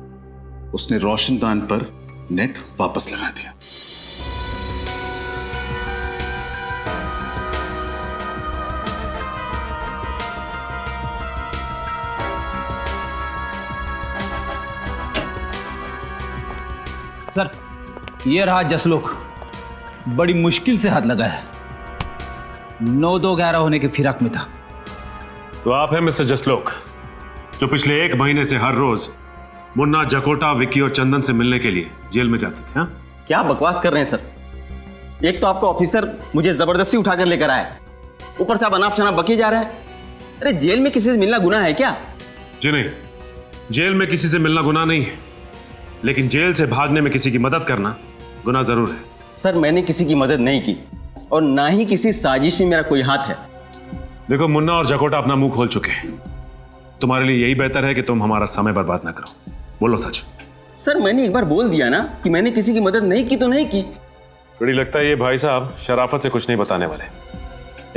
B: उसने रोशनदान पर नेट वापस लगा दिया।
K: सर, ये रहा जसलोक। बड़ी मुश्किल से हाथ लगा है। 9-2-11 होने के फिराक में था।
Q: तो आप हैं मिस्टर जसलोक, जो पिछले 1 महीने से हर रोज मुन्ना, जकोटा, विक्की और चंदन से मिलने के लिए जेल में जाते थे। हाँ?
R: क्या बकवास कर रहे हैं सर? एक तो आपका ऑफिसर मुझे जबरदस्ती उठाकर लेकर आया, ऊपर से आप अनाप शनाप बकी जा रहे हैं। अरे जेल में किसी से मिलना गुनाह है क्या?
Q: जी नहीं, जेल में किसी से मिलना गुनाह नहीं है, लेकिन जेल से भागने में किसी की मदद करना गुनाह जरूर है।
R: सर, मैंने किसी की मदद नहीं की और ना ही किसी साजिश में मेरा कोई हाथ है।
Q: देखो, मुन्ना और जकोटा अपना मुंह खोल चुके हैं। तुम्हारे लिए यही बेहतर है कि तुम हमारा समय बर्बाद ना करो। बोलो सच।
R: सर, मैंने एक बार बोल दिया ना कि मैंने किसी की मदद नहीं की तो नहीं की।
Q: बड़ी लगता है ये भाई साहब शराफत से कुछ नहीं बताने वाले।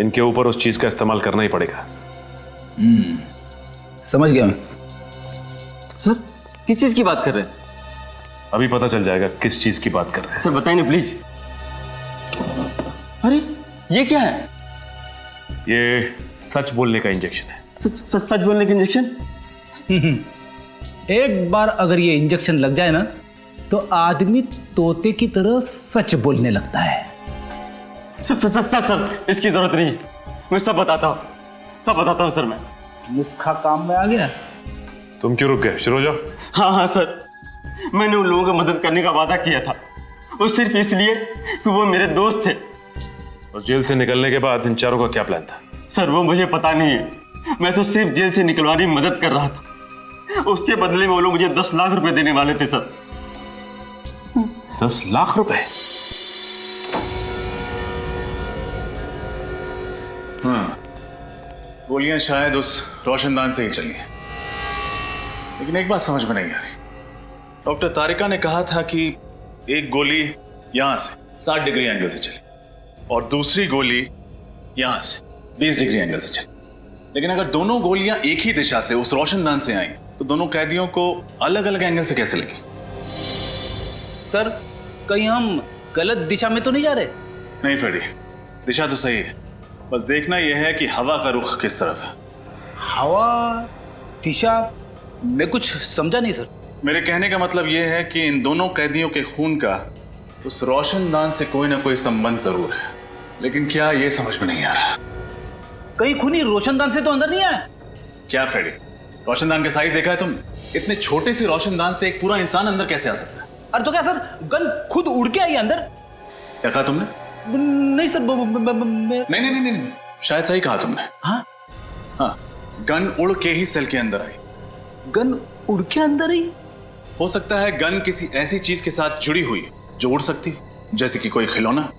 Q: इनके ऊपर उस चीज का इस्तेमाल करना ही पड़ेगा।
K: समझ गया मैं।
R: सर, किस चीज की बात कर रहे हैं?
Q: अभी पता चल जाएगा किस चीज की बात कर रहे हैं।
R: सर बताइए ना प्लीज। अरे ये क्या है?
Q: ये सच बोलने का इंजेक्शन है।
R: सच बोलने का इंजेक्शन?
K: एक बार अगर ये इंजेक्शन लग जाए ना तो आदमी तोते की तरह सच बोलने लगता है।
R: सर, इसकी जरूरत नहीं, मैं सब बताता हूँ सर। मैं
K: नुस्खा काम में आ गया।
Q: तुम क्यों रुक गए? शुरू हो जाओ।
R: हाँ सर, मैंने उन लोगों को मदद करने का वादा किया था, वो सिर्फ इसलिए कि वो मेरे दोस्त थे।
Q: और जेल से निकलने के बाद इन चारों का क्या प्लान था?
R: सर वो मुझे पता नहीं है, मैं तो सिर्फ जेल से निकलवाने में मदद कर रहा था। उसके बदले में वो लोग मुझे 10 लाख रुपए देने वाले थे सर।
Q: 10 लाख रुपए?
B: हाँ, गोलियां शायद उस रोशनदान से ही चली हैं। लेकिन एक बात समझ में नहीं आ रही। डॉक्टर तारिका ने कहा था कि एक गोली यहां से 60 डिग्री एंगल से चली और दूसरी गोली यहां से 20 डिग्री एंगल से चली। लेकिन अगर दोनों गोलियां एक ही दिशा से उस रोशनदान से आई तो दोनों कैदियों को अलग अलग एंगल से कैसे लगी?
K: सर, कहीं हम गलत दिशा में तो नहीं जा रहे?
B: नहीं फ्रेडी, दिशा तो सही है, बस देखना यह है कि हवा का रुख किस तरफ है।
K: हवा, दिशा, मैं कुछ समझा नहीं सर।
B: मेरे कहने का मतलब यह है कि इन दोनों कैदियों के खून का उस रोशनदान से कोई ना कोई संबंध जरूर है, लेकिन क्या यह समझ में नहीं आ रहा।
K: कहीं खूनी रोशनदान से तो अंदर नहीं आया?
B: क्या फ्रेडी, रोशनदान का साइज देखा है तुमने? इतने छोटे से रोशनदान से एक पूरा इंसान अंदर कैसे आ सकता है?
K: अरे तो क्या सर, गन खुद उड़ के आई अंदर?
B: क्या कहा तुमने?
K: नहीं सर,
B: नहीं, शायद सही कहा तुमने। हाँ, गन उड़ के ही सेल के अंदर आई।
K: गन उड़ के अंदर आई?
B: हो सकता है गन किसी ऐसी चीज के साथ जुड़ी हुई जो उड़ सकती, जैसे कि कोई खिलौना।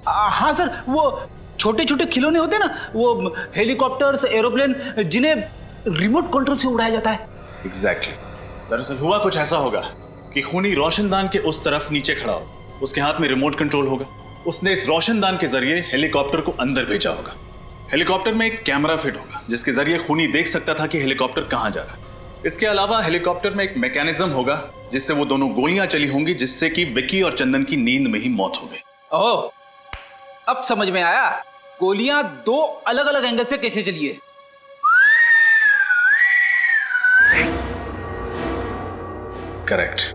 K: हाँ सर, वो छोटे छोटे खिलौने होते हैं ना, वो हेलीकॉप्टर्स, एरोप्लेन, जिन्हें रिमोट कंट्रोल से उड़ाया जाता है।
B: एग्जैक्टली। दरअसल हुआ कुछ ऐसा होगा कि खूनी रोशनदान के उस तरफ नीचे खड़ा हो, उसके हाथ में रिमोट कंट्रोल होगा, उसने इस रोशनदान के जरिए हेलीकॉप्टर को अंदर भेजा होगा हेलीकॉप्टर में एक कैमरा फिट होगा जिसके जरिए खूनी देख सकता था कि हेलीकॉप्टर कहां जा रहा है। इसके अलावा हेलीकॉप्टर में एक मैकेनिज्म होगा जिससे वो दोनों गोलियां चली होंगी, जिससे कि विकी और चंदन की नींद में ही मौत हो गई।
K: ओह, अब समझ में आया गोलियां दो अलग अलग एंगल से कैसे चली है।
B: करेक्ट।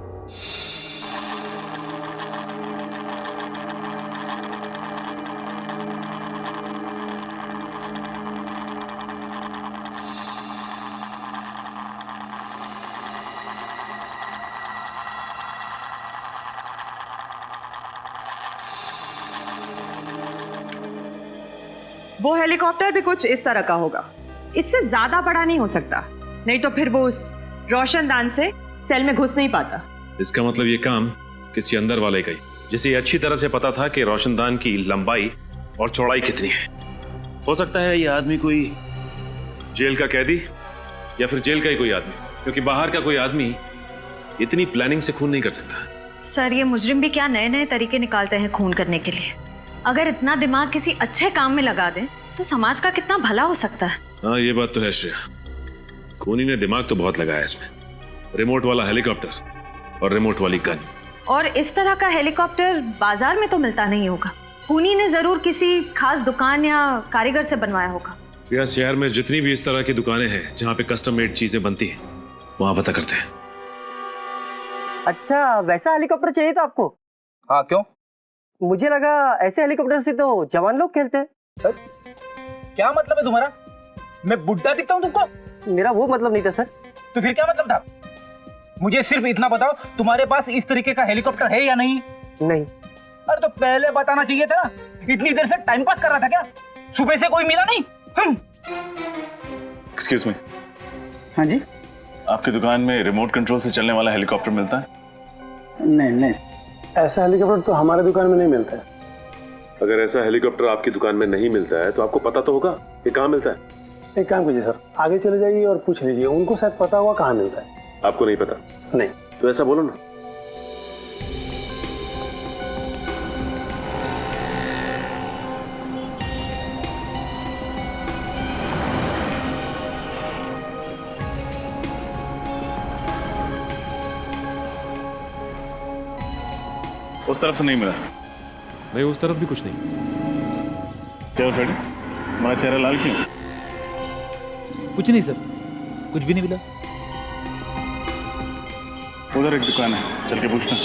L: वो हेलीकॉप्टर भी कुछ इस तरह का होगा, इससे ज्यादा बड़ा नहीं हो सकता, नहीं तो फिर वो उस रोशनदान से सेल में घुस नहीं पाता।
Q: इसका मतलब ये काम किसी अंदर वाले का ही, जिसे ये अच्छी तरह से पता था कि रोशनदान की लंबाई और चौड़ाई कितनी है। हो सकता है ये आदमी कोई जेल का कैदी या फिर जेल का ही कोई आदमी, क्योंकि बाहर का कोई आदमी इतनी प्लानिंग से खून नहीं कर सकता।
C: सर, ये मुजरिम भी क्या नए नए तरीके निकालते हैं खून करने के लिए। अगर इतना दिमाग किसी अच्छे काम में लगा दें तो समाज का कितना भला हो सकता है।
Q: हाँ, ये बात तो है श्रेया, खूनी ने दिमाग तो बहुत लगाया इसमें। रिमोट वाला हेलीकॉप्टर और रिमोट वाली गन।
C: और इस तरह का हेलीकॉप्टर बाजार में तो मिलता नहीं होगा। खूनी ने जरूर किसी खास दुकान या कारीगर से बनवाया होगा।
Q: या शहर में जितनी भी इस तरह की दुकानें हैं जहाँ पे कस्टम मेड चीजें बनती हैं, वहां पता करते हैं।
F: अच्छा, वैसा हेलीकॉप्टर चाहिए था आपको?
K: हाँ, क्यों?
F: मुझे लगा ऐसे हेलीकॉप्टर से तो जवान लोग खेलते हैं।
K: क्या मतलब है तुम्हारा? मैं बुड्ढा दिखता हूँ तुमको?
F: मेरा वो मतलब नहीं था सर।
K: तो फिर क्या मतलब था? मुझे सिर्फ इतना बताओ, तुम्हारे पास इस तरीके का हेलीकॉप्टर है या नहीं?
F: नहीं।
K: अरे तो पहले बताना चाहिए था ना। इतनी देर से टाइम पास कर रहा था क्या? सुबह से कोई मिला नहीं?
B: Excuse me.
M: हाँ जी।
B: आपकी दुकान में रिमोट कंट्रोल से चलने वाला हेलीकॉप्टर मिलता है?
M: नहीं, ऐसा हेलीकॉप्टर तो हमारे दुकान में नहीं मिलता है।
Q: अगर ऐसा हेलीकॉप्टर आपकी दुकान में नहीं मिलता है तो आपको पता तो होगा कि कहाँ मिलता है।
M: एक काम कीजिए सर, आगे चले जाइए और पूछ लीजिए, उनको शायद पता होगा कहाँ मिलता है।
Q: आपको नहीं पता?
M: नहीं।
Q: तो ऐसा बोलो ना।
B: उस तरफ से नहीं मिला?
Q: नहीं, उस तरफ भी कुछ नहीं।
B: क्या फ्रेडी, तुम्हारा चेहरा लाल क्यों?
K: कुछ नहीं सर, कुछ भी नहीं मिला।
B: उधर एक दुकान है, चल के पूछना।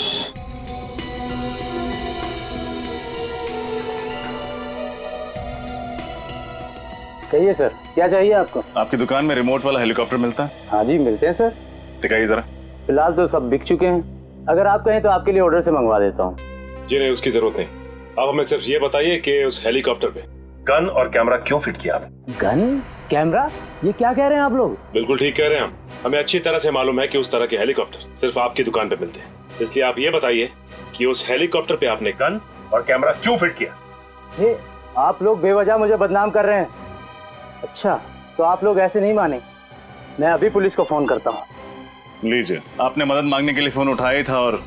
M: कहिए सर, क्या चाहिए आपको?
B: आपकी दुकान में रिमोट वाला हेलीकॉप्टर मिलता है?
M: हाँ जी, मिलते हैं सर।
B: दिखाइए जरा।
M: फिलहाल तो सब बिक चुके हैं, अगर आप कहें तो आपके लिए ऑर्डर से मंगवा देता हूँ।
Q: जी नहीं, उसकी जरूरत नहीं। आप हमें सिर्फ ये बताइए कि उस हेलीकॉप्टर पे गन और कैमरा क्यों फिट किया आपने?
M: गन, कैमरा, ये क्या कह रहे हैं आप लोग?
Q: बिल्कुल ठीक कह रहे हैं हम। हमें अच्छी तरह से मालूम है कि उस तरह के हेलीकॉप्टर सिर्फ आपकी दुकान पे मिलते हैं, इसलिए आप ये बताइए कि उस हेलीकॉप्टर पे आपने गन और कैमरा क्यों फिट किया?
M: ये आप लोग बेवजह मुझे बदनाम कर रहे हैं। अच्छा, तो आप लोग ऐसे नहीं माने, मैं अभी पुलिस को फोन करता हूँ।
B: लीजिए, आपने मदद मांगने के लिए फोन उठाया था और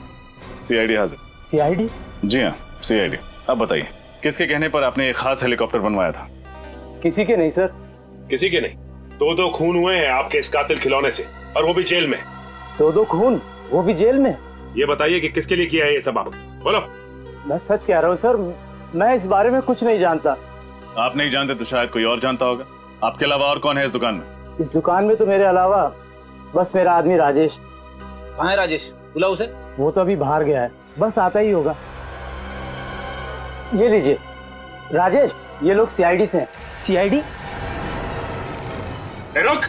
B: सीआईडी हाजिर।
M: सीआईडी?
B: जी हाँ, सीआईडी। अब बताइए, किसके कहने पर आपने एक खास हेलीकॉप्टर बनवाया था?
M: किसी के नहीं सर।
Q: किसी के नहीं? दो खून हुए हैं आपके इस कातिल खिलौने से, और वो भी जेल में।
M: दो खून, वो भी जेल में?
Q: ये बताइए कि किसके लिए किया है ये सब, आप बोलो।
M: मैं सच कह रहा हूँ सर, मैं इस बारे में कुछ नहीं जानता।
B: आप नहीं जानते तो शायद कोई और जानता होगा। आपके अलावा और कौन है इस दुकान में?
M: इस दुकान में तो मेरे अलावा बस मेरा आदमी राजेश।
K: कहाँ है राजेश? बुलाओ उसे।
M: वो तो अभी बाहर गया है, बस आता ही होगा। ये लीजिए राजेश, ये लोग सीआईडी से हैं। सीआईडी?
Q: रुक।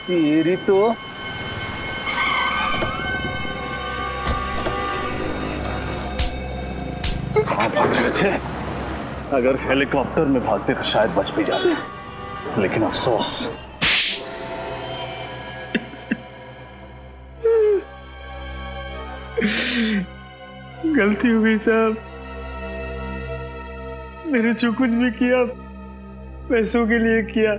K: तेरी तो
B: कहाँ भाग रहे थे? अगर हेलीकॉप्टर में भागते तो शायद बच भी जाते, लेकिन अफसोस
T: गलती हो गई साहब। मैंने जो कुछ भी किया पैसों के लिए किया।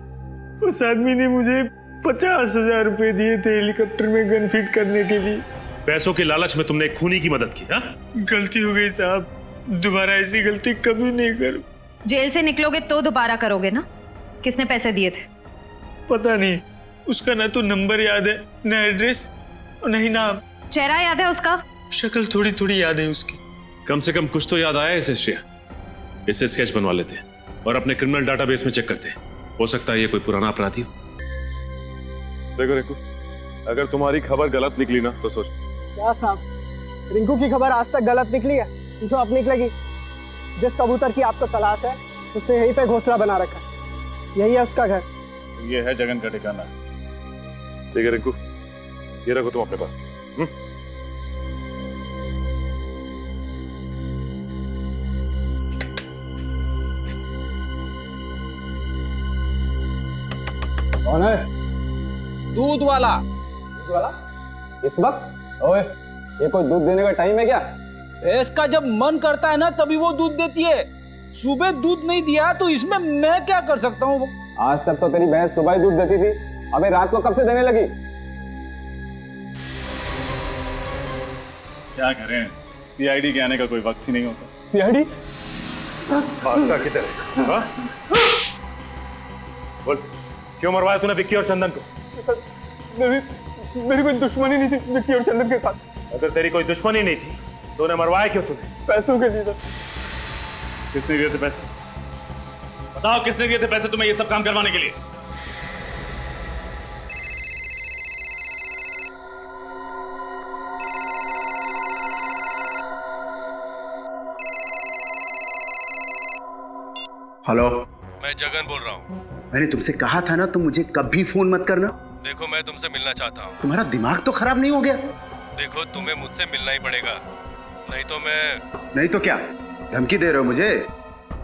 T: उस आदमी ने मुझे 50,000 रुपए दिए थे हेलीकॉप्टर में गन फिट करने के लिए।
Q: पैसों के लालच में तुमने एक खूनी की मदद की? हाँ?
T: गलती हो गई साहब, दोबारा ऐसी गलती कभी नहीं करूं।
C: जेल से निकलोगे तो दोबारा करोगे ना? किसने पैसे दिए थे?
T: पता नहीं, उसका ना तो नंबर याद है, ना एड्रेस और नहीं नाम।
C: चेहरा याद है उसका?
T: शक्ल थोड़ी थोड़ी याद है उसकी।
Q: कम से कम कुछ तो याद आया इसे श्रेया। इससे स्केच बनवा लेते और अपने क्रिमिनल डाटाबेस में चेक करते। हो सकता है ये कोई पुराना अपराधी हो।
B: देखो रिंकू, अगर तुम्हारी खबर गलत निकली ना तो सोच।
M: क्या साहब, रिंकू की खबर आज तक गलत निकली है? जो अब निकलेगी। जिस कबूतर की आपको तलाश है उसने यहीं पे घोंसला बना रखा है, यही है उसका घर।
B: ये है जगन का ठिकाना। ठीक है रिंकू, ये रखो तुम अपने पास।
R: कौन है? दूध वाला। दूध वाला? इस वक्त? ओए, ये कोई दूध देने का टाइम है क्या?
K: भैंस का जब मन करता है ना तभी वो दूध देती है। सुबह दूध नहीं दिया तो इसमें मैं क्या कर सकता हूँ?
R: आज तक तो तेरी भैंस सुबह ही दूध देती थी, अबे रात को कब से देने लगी?
B: क्या करें, सीआईडी के आने का कोई वक्त ही नहीं होता।
R: सीआईडी?
B: भागता किधर है? हाँ? बोल, क्यों मरवाया तूने विक्की और चंदन को?
M: सर, मेरी कोई दुश्मनी नहीं थी विक्की और चंदन के साथ।
B: अगर तेरी कोई दुश्मनी नहीं थी तो उन्हें मरवाया क्यों तूने?
M: पैसों के लिए सर।
B: किसने दिए थे पैसे? बताओ, किसने दिए थे पैसे तुम्हें ये सब काम करवाने के लिए?
H: हेलो,
P: मैं जगन बोल रहा हूँ।
H: मैंने तुमसे कहा था ना तुम मुझे कभी फोन मत करना।
P: देखो, मैं तुमसे मिलना चाहता हूँ।
H: तुम्हारा दिमाग तो खराब नहीं हो गया?
P: देखो, तुम्हें मुझसे मिलना ही पड़ेगा, नहीं तो मैं।
H: नहीं तो क्या धमकी दे रहे हो मुझे?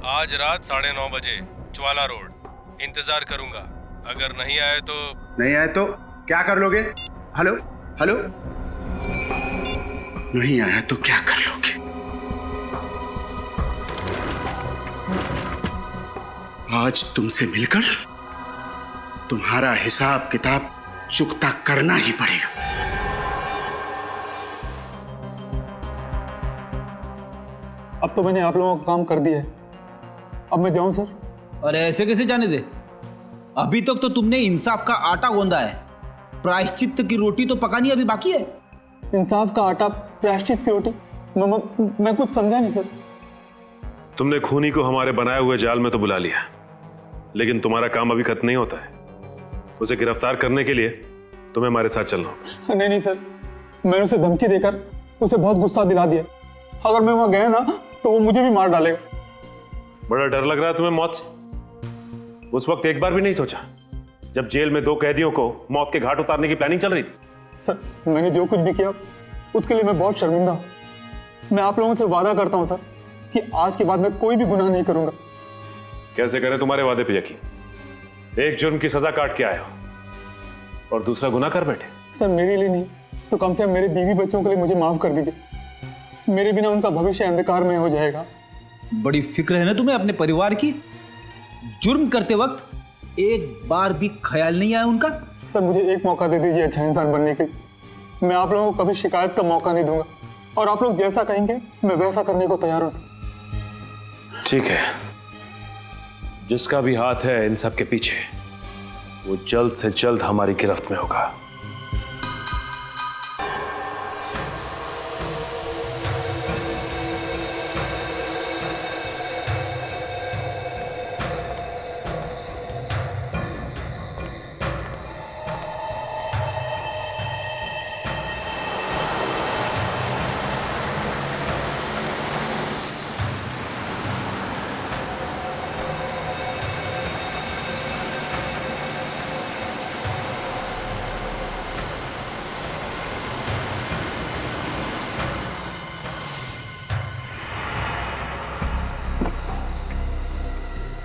P: आज रात 9:30 बजे ज्वाला रोड इंतजार करूंगा। अगर नहीं आए तो?
H: नहीं आए तो क्या कर लोगे? हेलो हेलो, नहीं आया तो क्या कर लोगे? आज तुमसे मिलकर तुम्हारा हिसाब किताब चुकता करना ही पड़ेगा।
M: अब तो मैंने आप लोगों का काम कर दिया है, अब मैं जाऊं सर?
K: अरे ऐसे कैसे जाने दे? अभी तक तो तुमने इंसाफ का आटा गूंदा है, प्रायश्चित की रोटी तो पकानी अभी बाकी है।
M: इंसाफ का आटा, प्रायश्चित की रोटी? मैं कुछ समझा नहीं सर।
Q: तुमने खूनी को हमारे बनाए हुए जाल में तो बुला लिया, लेकिन तुम्हारा काम अभी खत्म नहीं होता है। उसे गिरफ्तार करने के लिए तुम्हें हमारे साथ चलना होगा।
M: नहीं सर, मैंने उसे धमकी देकर उसे बहुत गुस्सा दिला दिया। अगर मैं वहां गया ना तो वो मुझे भी मार डालेगा।
Q: बड़ा डर लग रहा है तुम्हें मौत से? उस वक्त एक बार भी नहीं सोचा जब जेल में 2 कैदियों को मौत के घाट उतारने की प्लानिंग चल रही थी?
M: सर, मैंने जो कुछ भी किया उसके लिए मैं बहुत शर्मिंदा हूँ। मैं आप लोगों से वादा करता हूँ सर कि आज के बाद मैं कोई भी गुनाह नहीं करूंगा।
Q: कैसे करें तुम्हारे वादे पे यकीन? एक जुर्म की सजा काट के आए हो और दूसरा गुनाह कर बैठे।
M: सर, मेरे लिए नहीं तो कम से कम मेरे बीवी बच्चों के लिए मुझे माफ कर दीजिए। मेरे बिना उनका भविष्य अंधकार में हो जाएगा।
K: बड़ी फिक्र है ना तुम्हें अपने परिवार की? जुर्म करते वक्त एक बार भी ख्याल नहीं आया उनका?
M: सर, मुझे एक मौका दे दीजिए अच्छा इंसान बनने के। मैं आप लोगों को कभी शिकायत का मौका नहीं दूंगा और आप लोग जैसा कहेंगे मैं वैसा करने को तैयार हूं सर।
Q: ठीक है, जिसका भी हाथ है इन सब के पीछे वो जल्द से जल्द हमारी गिरफ्त में होगा।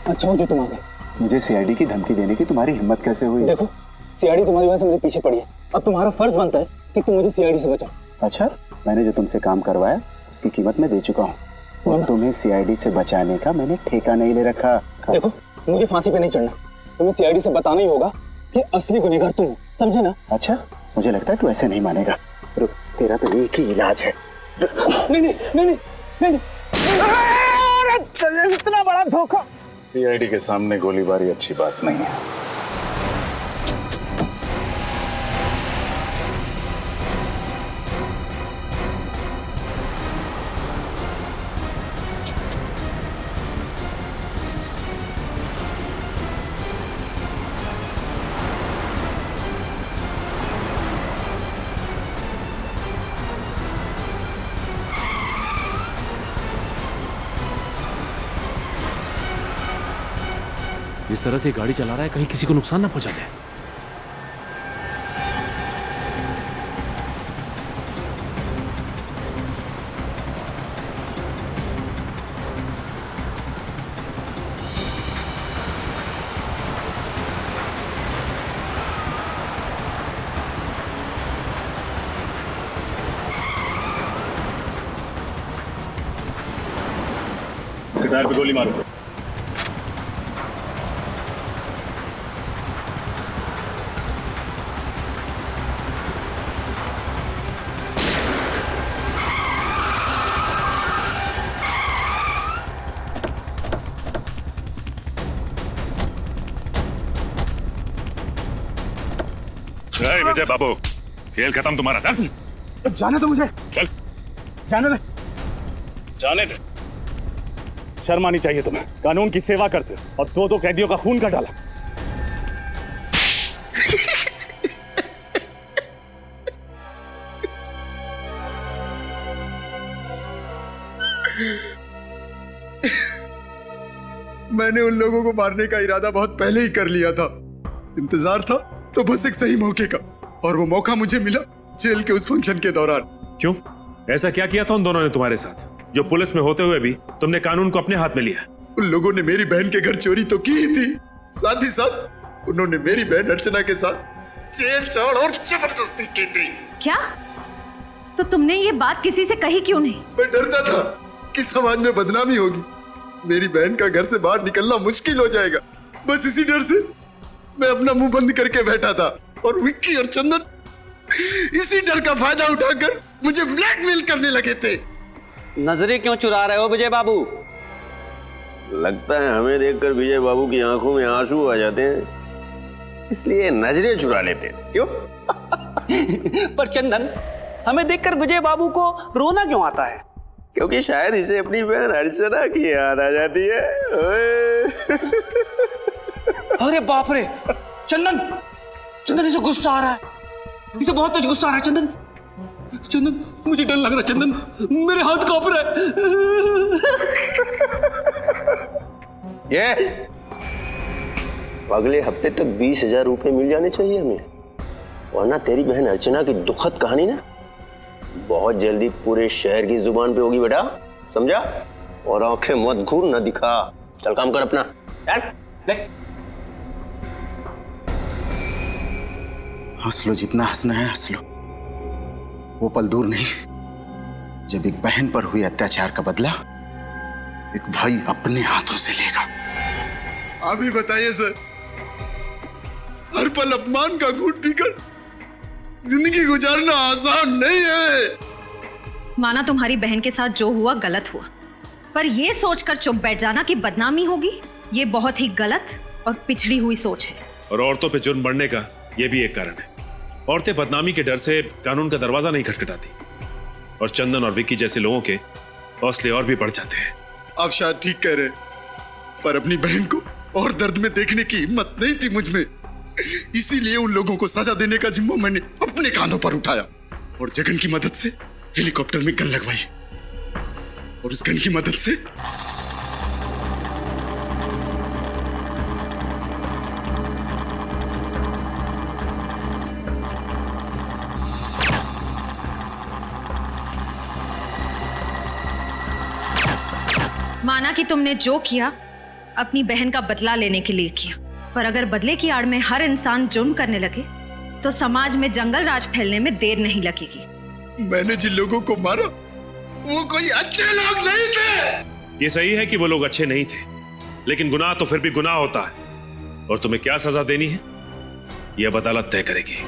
I: अच्छा हो जो तुम आ गए।
J: मुझे सीआईडी की धमकी देने की तुम्हारी हिम्मत कैसे हुई?
I: देखो सीआईडी तुम्हारी वजह से मेरे पीछे पड़ी है, अब तुम्हारा फर्ज बनता है कि तुम मुझे सीआईडी से बचाओ।
J: अच्छा, मैंने जो तुमसे काम करवाया उसकी कीमत मैं दे चुका हूँ और तुम्हें सीआईडी से बचाने का मैंने ठेका नहीं ले रखा।
I: देखो मुझे फांसी पे नहीं चढ़ना, तुम्हें सीआईडी से बताना ही होगा कि असली गुनहगार तुम हो, समझे ना?
J: अच्छा, मुझे लगता है तू ऐसे नहीं मानेगा। रुक, तेरा तो एक ही इलाज है।
I: नहीं नहीं नहीं नहीं नहीं, नहीं। इतना बड़ा धोखा।
B: सीआईडी के सामने गोलीबारी अच्छी बात नहीं है।
Q: जिस तरह से गाड़ी चला रहा है कहीं किसी को नुकसान ना पहुंचा दे।
B: इसके टायर पे गोली मारो। विजय बाबू, खेल खत्म तुम्हारा। चल
T: जाने दो मुझे,
B: चल
T: जाने दे।
B: जाने दे। शर्म आनी चाहिए तुम्हें, कानून की सेवा करते हो और दो कैदियों का खून कर डाला।
W: मैंने उन लोगों को मारने का इरादा बहुत पहले ही कर लिया था। इंतजार था तो बस एक सही मौके का, और वो मौका मुझे मिला जेल के उस फंक्शन के दौरान।
Q: क्यों? ऐसा क्या किया था उन दोनों ने तुम्हारे साथ जो पुलिस में होते हुए भी तुमने कानून को अपने हाथ में लिया?
W: उन लोगों ने मेरी बहन के घर चोरी तो की ही थी, साथ ही साथ उन्होंने मेरी बहन अर्चना के साथ छेड़छाड़ और जबरदस्ती की थी।
C: क्या? तो तुमने ये बात किसी से कही क्यों नहीं?
W: मैं डरता था कि समाज में बदनामी होगी, मेरी बहन का घर से बाहर निकलना मुश्किल हो जाएगा। बस इसी डर से मैं अपना मुंह बंद करके बैठा था, और विक्की और चंदन इसी डर का फायदा उठाकर मुझे ब्लैकमेल करने लगे थे।
F: नजरें क्यों चुरा रहे हो विजय बाबू?
G: लगता है हमें देखकर विजय बाबू की आंखों में आंसू आ जाते हैं, इसलिए नजरें चुरा लेते हैं। क्यों?
F: पर चंदन, हमें देखकर विजय बाबू को रोना क्यों आता है?
G: क्योंकि शायद इसे अपनी बहन अर्चना की याद आ जाती है।
V: अरे बाप रे, चंदन चंदन इसे गुस्सा आ रहा है, इसे बहुत तेज गुस्सा आ रहा है। चंदन चंदन मुझे डर लग रहा है, चंदन मेरे हाथ कांप रहा है।
G: ये अगले हफ्ते तक 20,000 रुपए मिल जाने चाहिए हमें, वरना तेरी बहन अर्चना की दुखद कहानी ना बहुत जल्दी पूरे शहर की जुबान पे होगी बेटा, समझा? और आंखें मत घूर न दिखा। चल काम कर अपना। चल
J: हंस लो, जितना हंसना है हंस लो। वो पल दूर नहीं जब एक बहन पर हुए अत्याचार का बदला एक भाई अपने हाथों से लेगा।
W: आप ही बताइए सर, हर पल अपमान का घूंट पीकर जिंदगी गुजारना आसान नहीं है।
C: माना तुम्हारी बहन के साथ जो हुआ गलत हुआ, पर यह सोचकर चुप बैठ जाना कि बदनामी होगी, ये बहुत ही गलत और पिछड़ी हुई सोच है।
Q: और औरतों पे जुर्म बढ़ने का यह भी एक कारण है। औरतें बदनामी के डर से कानून का दरवाजा नहीं खटखटाती, और चंदन और विक्की जैसे लोगों के हौसले और भी बढ़ जाते हैं।
W: आप शायद ठीक कह रहे हैं, पर अपनी बहन को और दर्द में देखने की हिम्मत नहीं थी मुझ में, इसीलिए उन लोगों को सजा देने का जिम्मा मैंने अपने कांधों पर उठाया और जगन की मदद से हेलीकॉप्टर में गन लगवाई, और उस गन की मदद से
C: माना कि तुमने जो किया अपनी बहन का बदला लेने के लिए किया, पर अगर बदले की आड़ में हर इंसान जुर्म करने लगे तो समाज में जंगल राज फैलने में देर नहीं लगेगी।
W: मैंने जिन लोगों को मारा वो कोई अच्छे लोग नहीं थे।
Q: ये सही है कि वो लोग अच्छे नहीं थे, लेकिन गुनाह तो फिर भी गुनाह होता है, और तुम्हें क्या सजा देनी है ये अब अदालत तय करेगी।